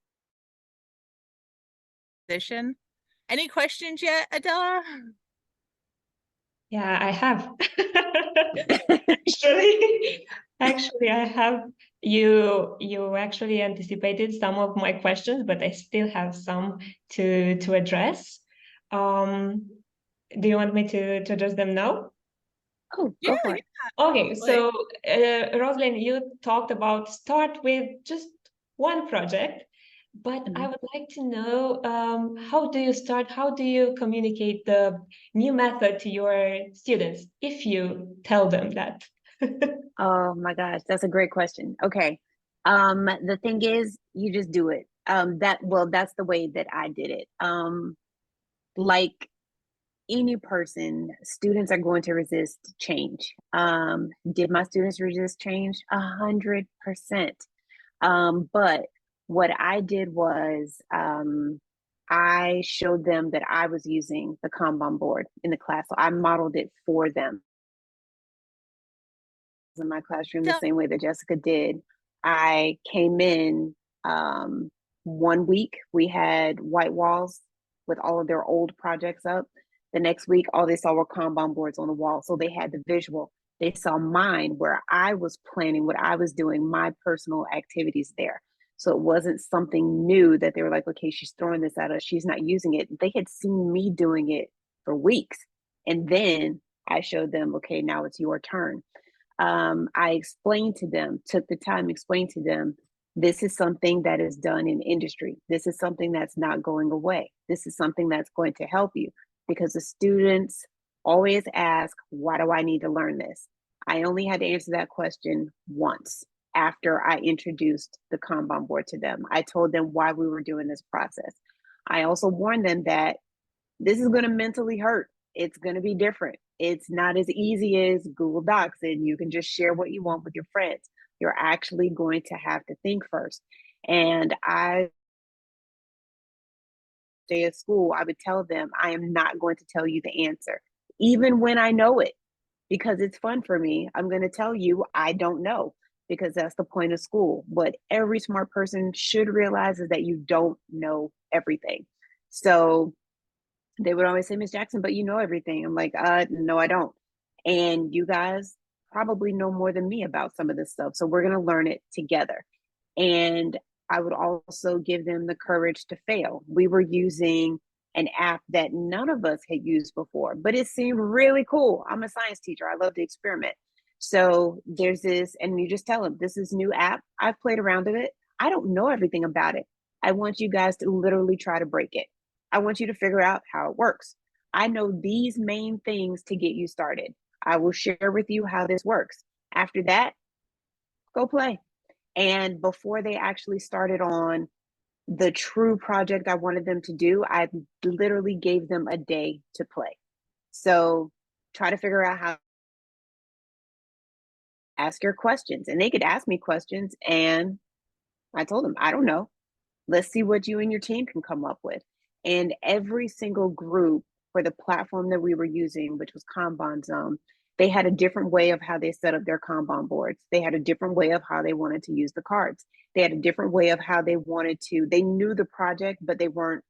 position. Any questions yet, Adela? Yeah, I have. Actually, I have. You actually anticipated some of my questions, but I still have some to address. Do you want me to address them now? Oh, go for it. Okay, so Rosalind, you talked about start with just one project, but I would like to know, how do you start? How do you communicate the new method to your students if you tell them that? Oh my gosh, that's a great question. Okay, The thing is, you just do it. That's the way that I did it. Like any person, students are going to resist change. Did my students resist change? 100%. But what I did was, I showed them that I was using the Kanban board in the class. So I modeled it for them in my classroom the same way that Jessica did. I came in 1 week, we had white walls with all of their old projects up. The next week, all they saw were Kanban boards on the wall. So they had the visual. They saw mine where I was planning what I was doing, my personal activities there. So it wasn't something new that they were like, okay, she's throwing this at us, she's not using it. They had seen me doing it for weeks. And then I showed them, okay, now it's your turn. I explained to them, took the time, explained to them, this is something that is done in industry. This is something that's not going away. This is something that's going to help you, because the students always ask, why do I need to learn this? I only had to answer that question once after I introduced the Kanban board to them. I told them why we were doing this process. I also warned them that this is going to mentally hurt. It's going to be different. It's not as easy as Google Docs and you can just share what you want with your friends. You're actually going to have to think first. And I stay at school, I would tell them, I am not going to tell you the answer, even when I know it, because it's fun for me. I'm going to tell you I don't know, because that's the point of school. What every smart person should realize is that you don't know everything. So they would always say, Miss Jackson, but you know everything. I'm like, no, I don't. And you guys probably know more than me about some of this stuff. So we're going to learn it together. And I would also give them the courage to fail. We were using an app that none of us had used before, but it seemed really cool. I'm a science teacher. I love to experiment. So there's this, and you just tell them, this is new app. I've played around with it. I don't know everything about it. I want you guys to literally try to break it. I want you to figure out how it works. I know these main things to get you started. I will share with you how this works. After that, go play. And before they actually started on the true project I wanted them to do, I literally gave them a day to play. So try to figure out how, ask your questions. And they could ask me questions. And I told them, I don't know. Let's see what you and your team can come up with. And every single group for the platform that we were using, which was Kanban Zone, they had a different way of how they set up their Kanban boards. They had a different way of how they wanted to use the cards. They had a different way of how they wanted to, they knew the project, but they weren't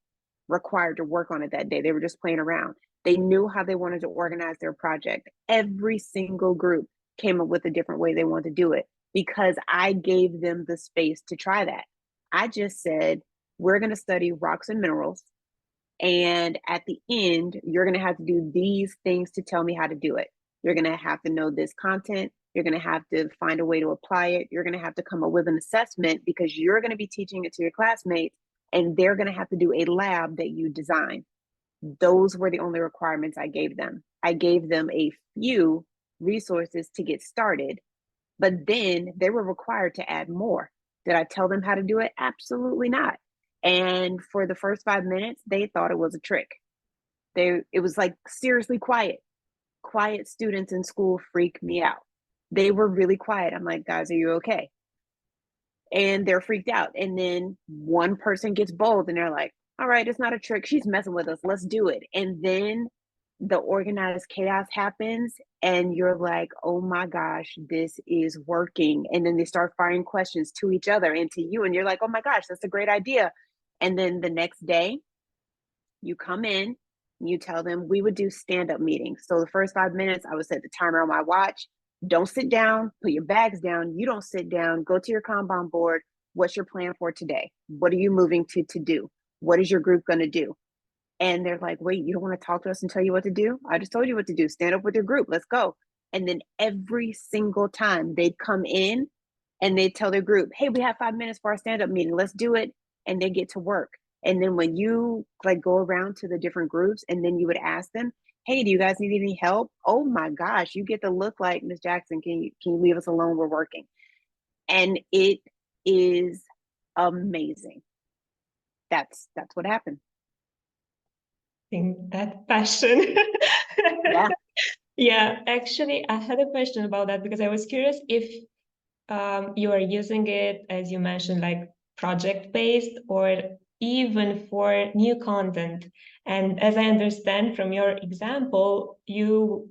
required to work on it that day. They were just playing around. They knew how they wanted to organize their project. Every single group came up with a different way they wanted to do it, because I gave them the space to try that. I just said, we're going to study rocks and minerals. And at the end, you're going to have to do these things to tell me how to do it. You're going to have to know this content. You're going to have to find a way to apply it. You're going to have to come up with an assessment, because you're going to be teaching it to your classmates, and they're going to have to do a lab that you design. Those were the only requirements I gave them. I gave them a few resources to get started, but then they were required to add more. Did I tell them how to do it? Absolutely not. And for the first 5 minutes, they thought it was a trick. It was like seriously quiet. Quiet students in school freak me out. They were really quiet. I'm like, guys, are you okay? And they're freaked out. And then one person gets bold and they're like, all right, it's not a trick. She's messing with us. Let's do it. And then the organized chaos happens and you're like, oh my gosh, this is working. And then they start firing questions to each other and to you. And you're like, oh my gosh, that's a great idea. And then the next day you come in, you tell them we would do stand-up meetings. So the first 5 minutes, I would set the timer on my watch. Don't sit down, put your bags down. You don't sit down, go to your Kanban board. What's your plan for today? What are you moving to do? What is your group going to do? And they're like, wait, you don't want to talk to us and tell you what to do? I just told you what to do. Stand up with your group. Let's go. And then every single time they'd come in and they'd tell their group, hey, we have 5 minutes for our stand-up meeting. Let's do it. And they get to work. And then when you like go around to the different groups and then you would ask them, hey, do you guys need any help? Oh my gosh, you get to look like, Miss Jackson, can you leave us alone? We're working. And it is amazing. That's what happened. I think that passion. Yeah. Yeah, actually, I had a question about that because I was curious if you are using it, as you mentioned, like project-based or even for new content. And as I understand from your example, you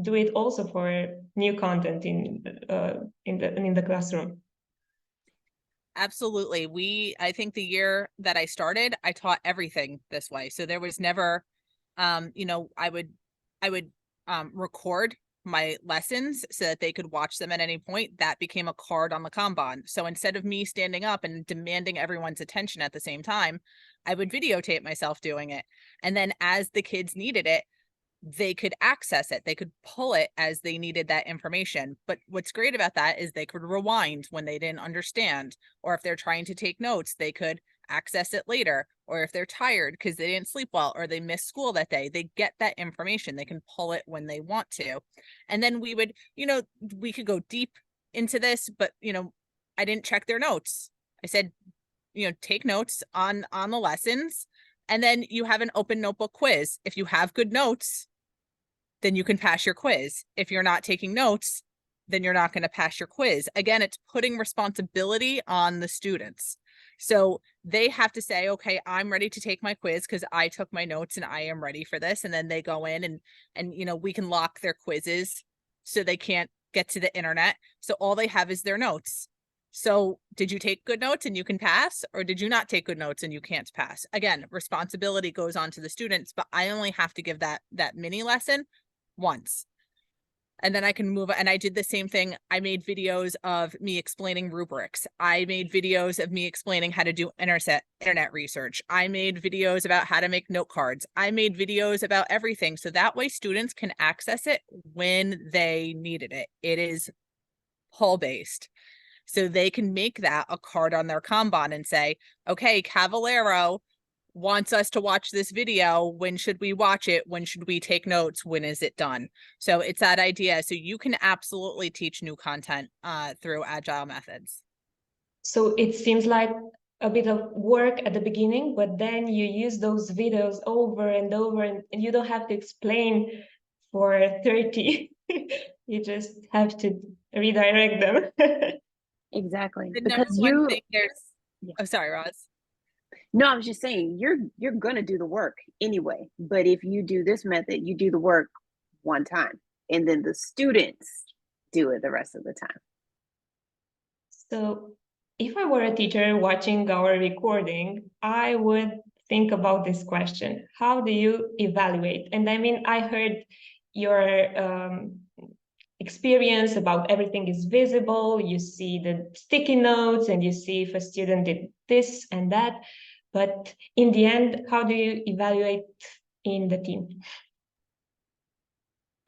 do it also for new content in the classroom. Absolutely. I think the year that I started, I taught everything this way. So there was never, you know, I would record my lessons so that they could watch them at any point. That became a card on the Kanban. So instead of me standing up and demanding everyone's attention at the same time, I would videotape myself doing it. And then as the kids needed it, they could access it. They could pull it as they needed that information. But what's great about that is they could rewind when they didn't understand, or if they're trying to take notes, they could access it later. Or if they're tired because they didn't sleep well or they missed school that day, they get that information. They can pull it when they want to. And then we would, you know, we could go deep into this, but, you know, I didn't check their notes. I said, you know, take notes on the lessons. And then you have an open notebook quiz. If you have good notes, then you can pass your quiz. If you're not taking notes, then you're not going to pass your quiz. Again, it's putting responsibility on the students. So they have to say, okay, I'm ready to take my quiz because I took my notes and I am ready for this. And then they go in and you know, we can lock their quizzes so they can't get to the internet. So all they have is their notes. So did you take good notes and you can pass, or did you not take good notes and you can't pass? Again, responsibility goes on to the students, but I only have to give that mini lesson once. And then I can move. And I did the same thing. I made videos of me explaining rubrics. I made videos of me explaining how to do internet research. I made videos about how to make note cards. I made videos about everything. So that way students can access it when they needed it. It is pull-based. So they can make that a card on their Kanban and say, okay, Cavallero wants us to watch this video. When should we watch it? When should we take notes? When is it done? So it's that idea. So you can absolutely teach new content through Agile methods. So it seems like a bit of work at the beginning, but then you use those videos over and over, and you don't have to explain for 30. You just have to redirect them. Exactly. The Because number one thing yeah. Oh, sorry, Roz. No, I was just saying, you're going to do the work anyway. But if you do this method, you do the work one time, and then the students do it the rest of the time. So if I were a teacher watching our recording, I would think about this question. How do you evaluate? And I mean, I heard your experience about everything is visible. You see the sticky notes and you see if a student did this and that. But in the end, how do you evaluate in the team?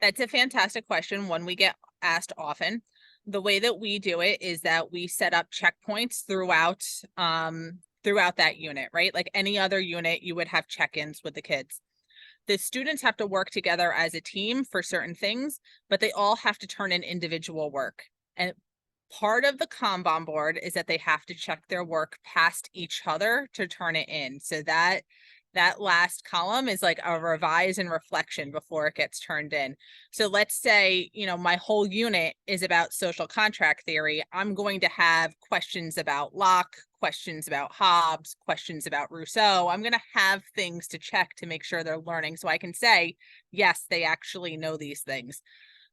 That's a fantastic question, one we get asked often. The way that we do it is that we set up checkpoints throughout that unit, right? Like any other unit, you would have check-ins with the kids. The students have to work together as a team for certain things, but they all have to turn in individual work. And part of the Kanban board is that they have to check their work past each other to turn it in. So that last column is like a revise and reflection before it gets turned in. So let's say, you know, my whole unit is about social contract theory. I'm going to have questions about Locke, questions about Hobbes, questions about Rousseau. I'm going to have things to check to make sure they're learning. So I can say, yes, they actually know these things.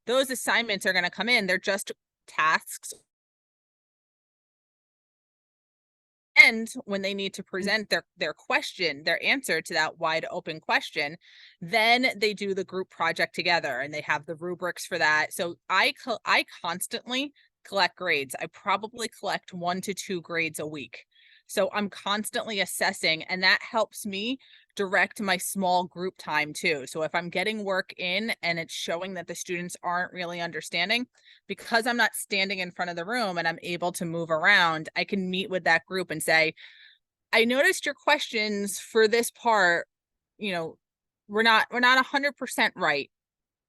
Those assignments are going to come in. They're just tasks. And when they need to present their question, their answer to that wide open question, then they do the group project together and they have the rubrics for that. So I constantly collect grades. I probably collect 1 to 2 grades a week. So I'm constantly assessing, and that helps me direct my small group time too. So if I'm getting work in and it's showing that the students aren't really understanding, because I'm not standing in front of the room and I'm able to move around, I can meet with that group and say, I noticed your questions for this part, you know, we're not 100% right.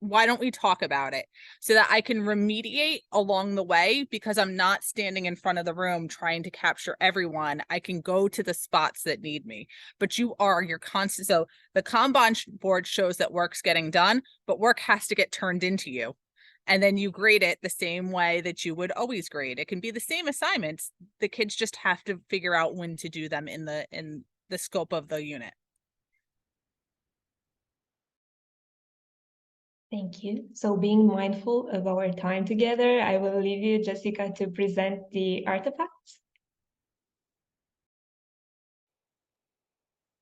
Why don't we talk about it so that I can remediate along the way, because I'm not standing in front of the room trying to capture everyone. I can go to the spots that need me, but you're constant. So the Kanban board shows that work's getting done, but work has to get turned into you. And then you grade it the same way that you would always grade. It can be the same assignments. The kids just have to figure out when to do them in the scope of the unit. Thank you. So being mindful of our time together, I will leave you, Jessica, to present the artifacts.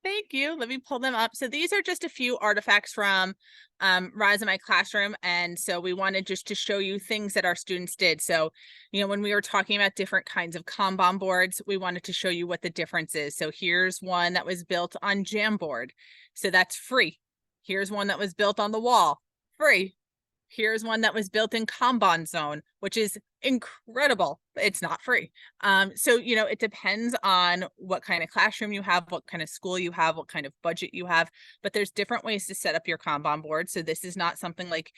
Thank you. Let me pull them up. So these are just a few artifacts from Rise in my classroom. And so we wanted just to show you things that our students did. So, when we were talking about different kinds of Kanban boards, we wanted to show you what the difference is. So here's one that was built on Jamboard. So that's free. Here's one that was built on the wall. Free. Here's one that was built in Kanban Zone, which is incredible. It's not free. So, it depends on what kind of classroom you have, what kind of school you have, what kind of budget you have, but there's different ways to set up your Kanban board. So this is not something like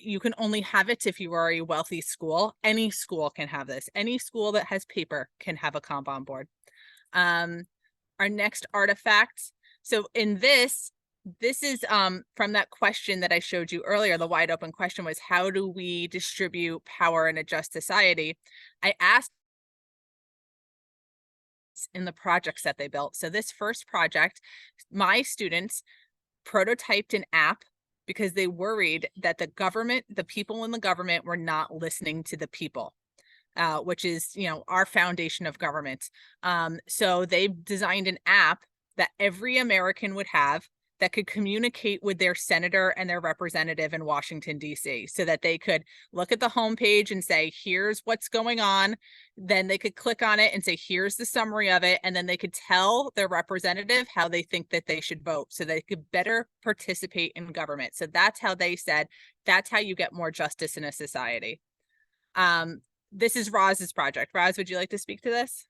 you can only have it if you are a wealthy school. Any school can have this. Any school that has paper can have a Kanban board. Our next artifact. So in this is from that question that I showed you earlier. The wide open question was, how do we distribute power in a just society? I asked in the projects that they built. So this first project, my students prototyped an app because they worried that the people in the government were not listening to the people. Which is, our foundation of government. So they designed an app that every American would have that could communicate with their senator and their representative in Washington, D.C., so that they could look at the homepage and say, here's what's going on. Then they could click on it and say, here's the summary of it. And then they could tell their representative how they think that they should vote so they could better participate in government. So that's how they said, that's how you get more justice in a society. This is Roz's project. Roz, would you like to speak to this?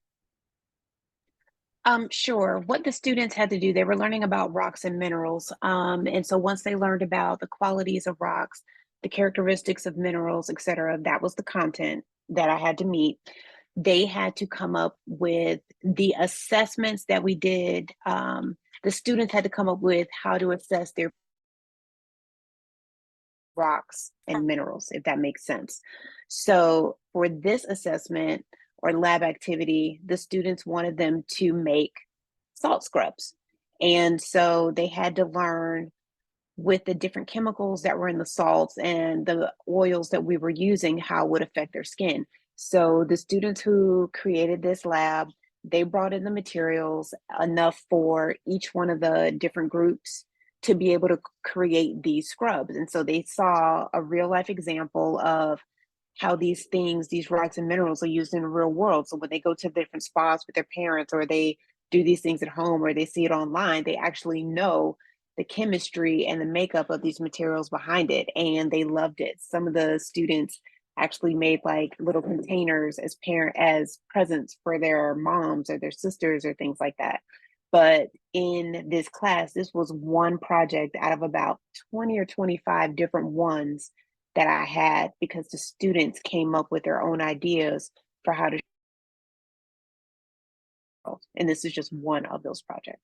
Sure. What the students had to do, they were learning about rocks and minerals. And so once they learned about the qualities of rocks, the characteristics of minerals, et cetera, that was the content that I had to meet. They had to come up with the assessments that we did. The students had to come up with how to assess their rocks and minerals, if that makes sense. So for this assessment or lab activity, the students wanted them to make salt scrubs. And so they had to learn with the different chemicals that were in the salts and the oils that we were using, how it would affect their skin. So the students who created this lab, they brought in the materials enough for each one of the different groups to be able to create these scrubs. And so they saw a real life example of how these things, these rocks and minerals, are used in the real world. So when they go to different spots with their parents, or they do these things at home, or they see it online, they actually know the chemistry and the makeup of these materials behind it, and they loved it. Some of the students actually made like little containers as presents for their moms or their sisters or things like that. But in this class, this was one project out of about 20 or 25 different ones that I had, because the students came up with their own ideas for how to, and this is just one of those projects.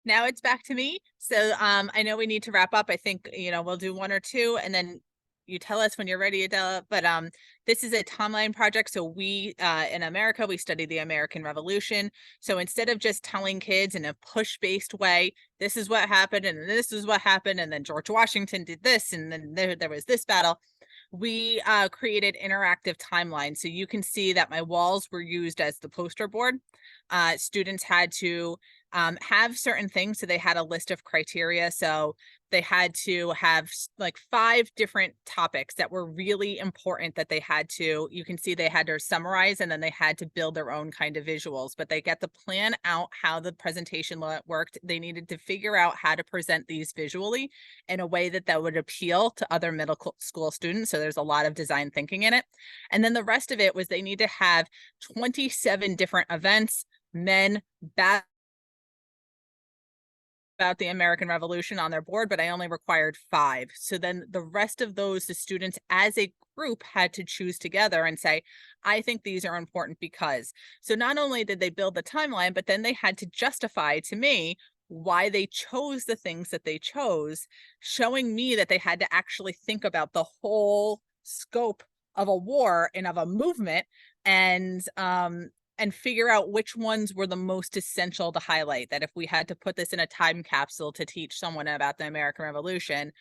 Now it's back to me. So I know we need to wrap up. I think, we'll do one or two, and then you tell us when you're ready, Adela. But this is a timeline project. So we, in America, we study the American Revolution. So instead of just telling kids in a push-based way, this is what happened, and this is what happened, and then George Washington did this, and then there was this battle, we created interactive timelines. So you can see that my walls were used as the poster board. Students had to have certain things. So they had a list of criteria. So they had to have like 5 different topics that were really important that they had to, you can see they had to summarize, and then they had to build their own kind of visuals, but they got to plan out how the presentation worked. They needed to figure out how to present these visually in a way that would appeal to other middle school students. So there's a lot of design thinking in it. And then the rest of it was they need to have 27 different events, men, about the American Revolution on their board, but I only required 5. So then the rest of those, the students as a group had to choose together and say, I think these are important because. So not only did they build the timeline, but then they had to justify to me why they chose the things that they chose, showing me that they had to actually think about the whole scope of a war and of a movement, and figure out which ones were the most essential to highlight. That if we had to put this in a time capsule to teach someone about the American Revolution,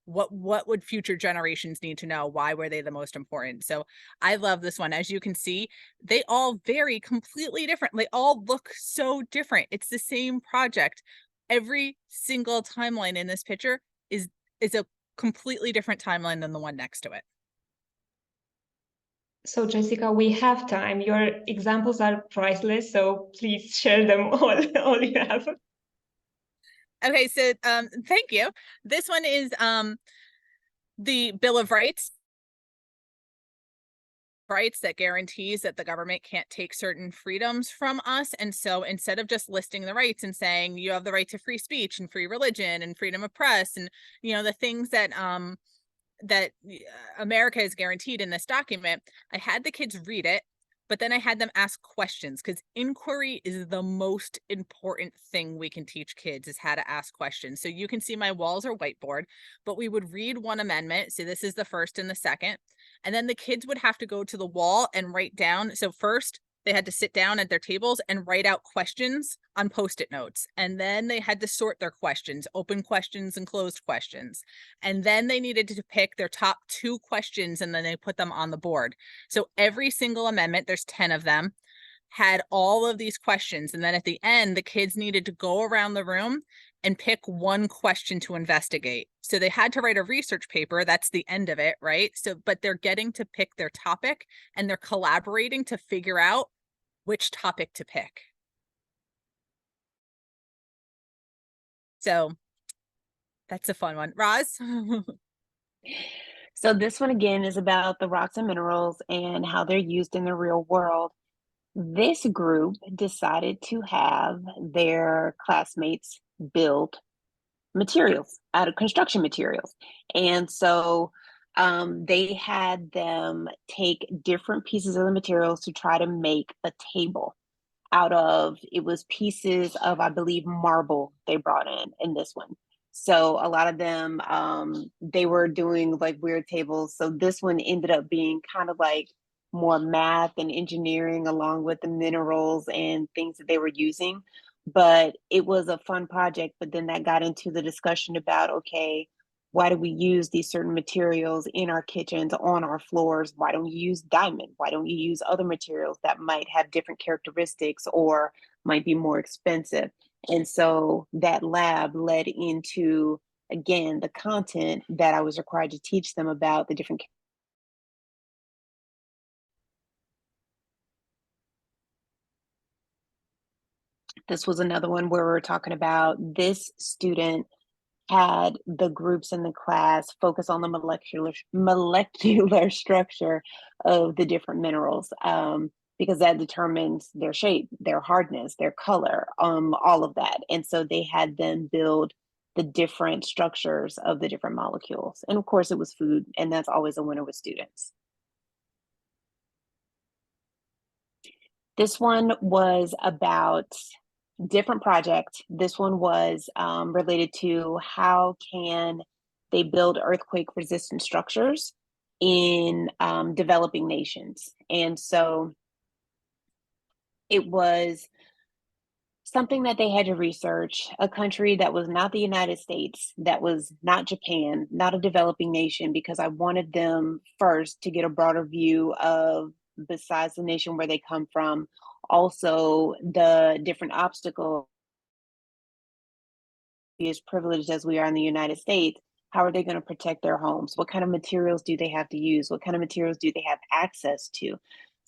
what would future generations need to know? Why were they the most important? So I love this one. As you can see, they all vary completely different. They all look so different. It's the same project. Every single timeline in this picture is a completely different timeline than the one next to it. So Jessica, we have time. Your examples are priceless, so please share them all you have. Okay, so thank you. This one is the Bill of Rights that guarantees that the government can't take certain freedoms from us. And so instead of just listing the rights and saying you have the right to free speech and free religion and freedom of press and the things that that America is guaranteed in this document, I had the kids read it, but then I had them ask questions, because inquiry is the most important thing we can teach kids, is how to ask questions. So you can see my walls are whiteboard, but we would read one amendment. So this is the first and the second, and then the kids would have to go to the wall and write down. So first they had to sit down at their tables and write out questions on Post-it notes. And then they had to sort their questions, open questions and closed questions. And then they needed to pick their top 2 questions, and then they put them on the board. So every single amendment, there's 10 of them, had all of these questions. And then at the end, the kids needed to go around the room and pick one question to investigate. So they had to write a research paper. That's the end of it, right? So, but they're getting to pick their topic, and they're collaborating to figure out which topic to pick. So that's a fun one. Roz? So this one again is about the rocks and minerals and how they're used in the real world. This group decided to have their classmates build materials out of construction materials. And so they had them take different pieces of the materials to try to make a table out of, it was pieces of, I believe, marble they brought in this one. So a lot of them, they were doing like weird tables. So this one ended up being kind of like more math and engineering along with the minerals and things that they were using. But it was a fun project. But then that got into the discussion about, okay, why do we use these certain materials in our kitchens, on our floors? Why don't you use diamond? Why don't you use other materials that might have different characteristics or might be more expensive? And so that lab led into, again, the content that I was required to teach them about the different. This was another one where we were talking about this student had the groups in the class focus on the molecular structure of the different minerals, because that determines their shape, their hardness, their color, all of that. And so they had them build the different structures of the different molecules. And of course it was food, and that's always a winner with students. This one was about different project. This one was related to how can they build earthquake resistant structures in developing nations. And so it was something that they had to research, a country that was not the United States, that was not Japan, not a developing nation, because I wanted them first to get a broader view of, besides the nation where they come from, also the different obstacles. As privileged as we are in the United States, how are they going to protect their homes? What kind of materials do they have to use? What kind of materials do they have access to?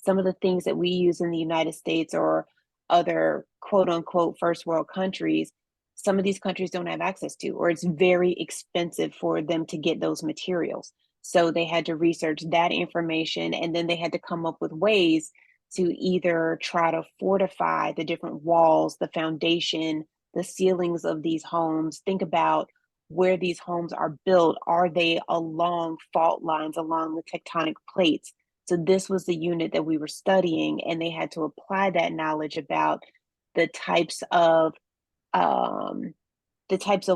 Some of the things that we use in the United States or other quote unquote first world countries, some of these countries don't have access to, or it's very expensive for them to get those materials. So they had to research that information, and then they had to come up with ways to either try to fortify the different walls, the foundation the ceilings of these homes. Think about where these homes are built. Are they along fault lines, along the tectonic plates? So this was the unit that we were studying, and they had to apply that knowledge about the types of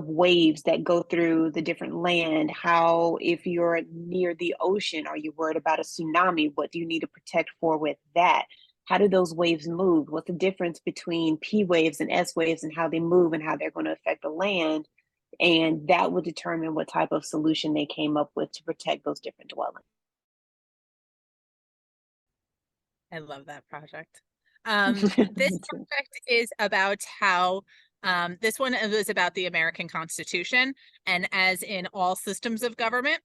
waves that go through the different land. How, if you're near the ocean, are you worried about a tsunami? What do you need to protect for with that? How do those waves move? What's the difference between P waves and S waves and how they move and how they're going to affect the land? And that would determine what type of solution they came up with to protect those different dwellings. I love that project. This project is about how this one is about the American Constitution, and as in all systems of government,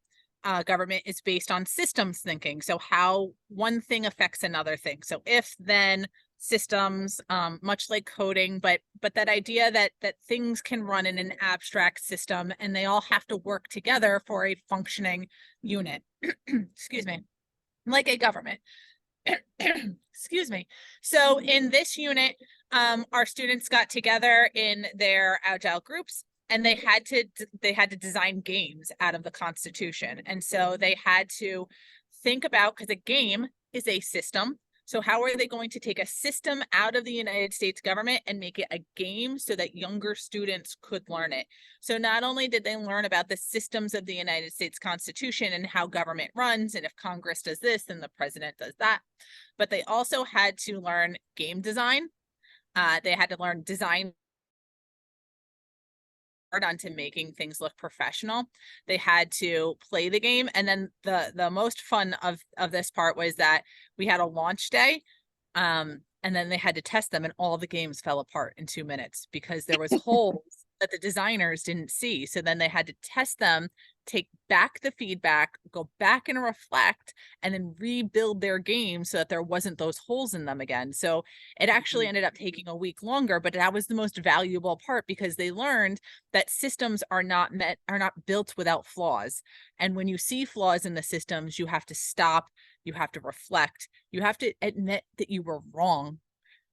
government is based on systems thinking. So how one thing affects another thing. So if then systems, much like coding, but that idea that things can run in an abstract system and they all have to work together for a functioning unit. Excuse me, like a government. Excuse me. So in this unit, our students got together in their Agile groups, and they had to design games out of the Constitution. And so they had to think about, because a game is a system. So how are they going to take a system out of the United States government and make it a game so that younger students could learn it? So not only did they learn about the systems of the United States Constitution and how government runs, and if Congress does this, then the president does that, but they also had to learn game design. They had to learn design onto making things look professional. They had to play the game. And then the most fun of this part was that we had a launch day, and then they had to test them, and all the games fell apart in 2 minutes because there was holes that the designers didn't see. So then they had to test them, take back the feedback, go back and reflect, and then rebuild their game so that there wasn't those holes in them again. So it actually ended up taking a week longer, but that was the most valuable part, because they learned that systems are not built without flaws. And when you see flaws in the systems, you have to stop, you have to reflect, you have to admit that you were wrong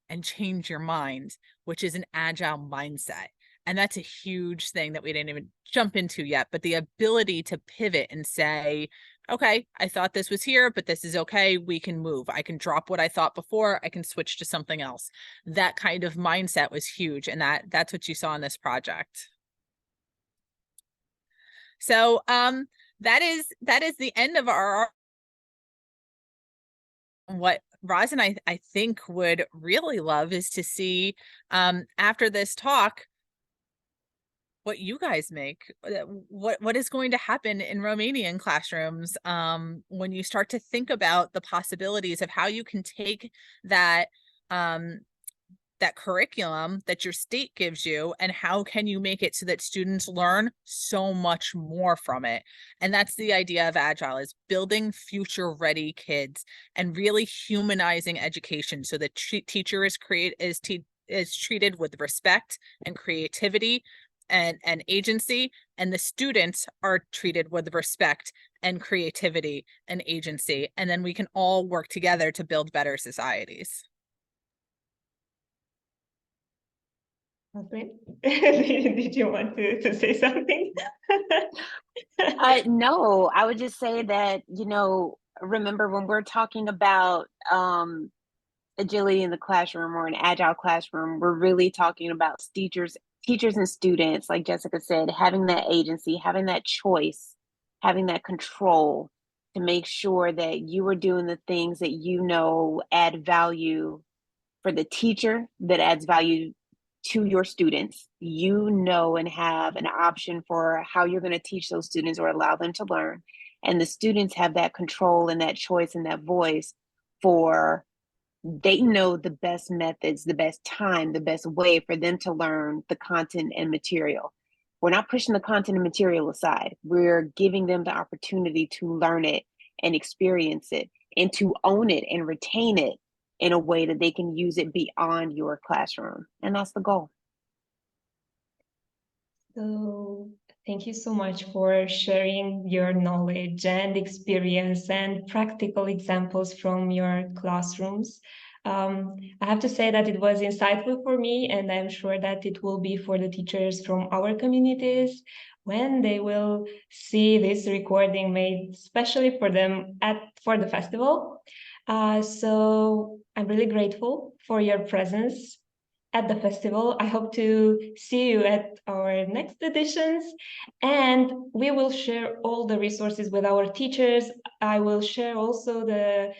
and change your mind, which is an agile mindset. And that's a huge thing that we didn't even jump into yet, but the ability to pivot and say, okay, I thought this was here, but this is okay. We can move. I can drop what I thought before. I can switch to something else. That kind of mindset was huge. And that's what you saw in this project. So that is the end of our, what Roz and I think would really love is to see after this talk, what you guys make, what is going to happen in Romanian classrooms when you start to think about the possibilities of how you can take that that curriculum that your state gives you, and how can you make it so that students learn so much more from it. And that's the idea of Agile, is building future ready kids and really humanizing education so that teacher is treated with respect and creativity and agency, and the students are treated with respect and creativity and agency, and then we can all work together to build better societies. Okay. Did you want to say something? No, I would just say that, remember when we're talking about agility in the classroom or an agile classroom, we're really talking about teachers and students, like Jessica said, having that agency, having that choice, having that control to make sure that you are doing the things that add value for the teacher, that adds value to your students, and have an option for how you're going to teach those students or allow them to learn. And the students have that control and that choice and that voice they know the best methods, the best time, the best way for them to learn the content and material. We're not pushing the content and material aside. We're giving them the opportunity to learn it and experience it and to own it and retain it in a way that they can use it beyond your classroom. And that's the goal. So thank you so much for sharing your knowledge and experience and practical examples from your classrooms. I have to say that it was insightful for me, and I'm sure that it will be for the teachers from our communities when they will see this recording made especially for them for the festival. So I'm really grateful for your presence at the festival. I hope to see you at our next editions, and we will share all the resources with our teachers. I will share also the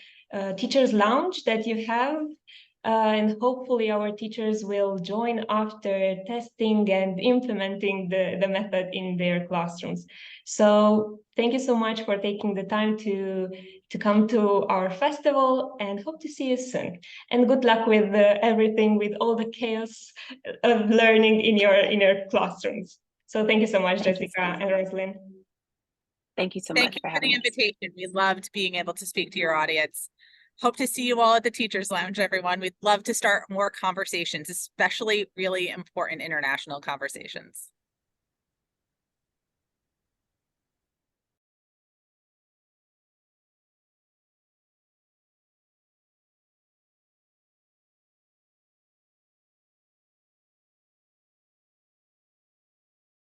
teachers lounge that you have, and hopefully our teachers will join after testing and implementing the method in their classrooms. So thank you so much for taking the time to come to our festival, and hope to see you soon. And good luck with everything, with all the chaos of learning in your classrooms. So thank you so much, Jessica and Rosalind. Thank you so Thank much you for for having the us. invitation. We loved being able to speak to your audience. Hope to see you all at the Teachers Lounge, everyone. We'd love to start more conversations, especially really important international conversations.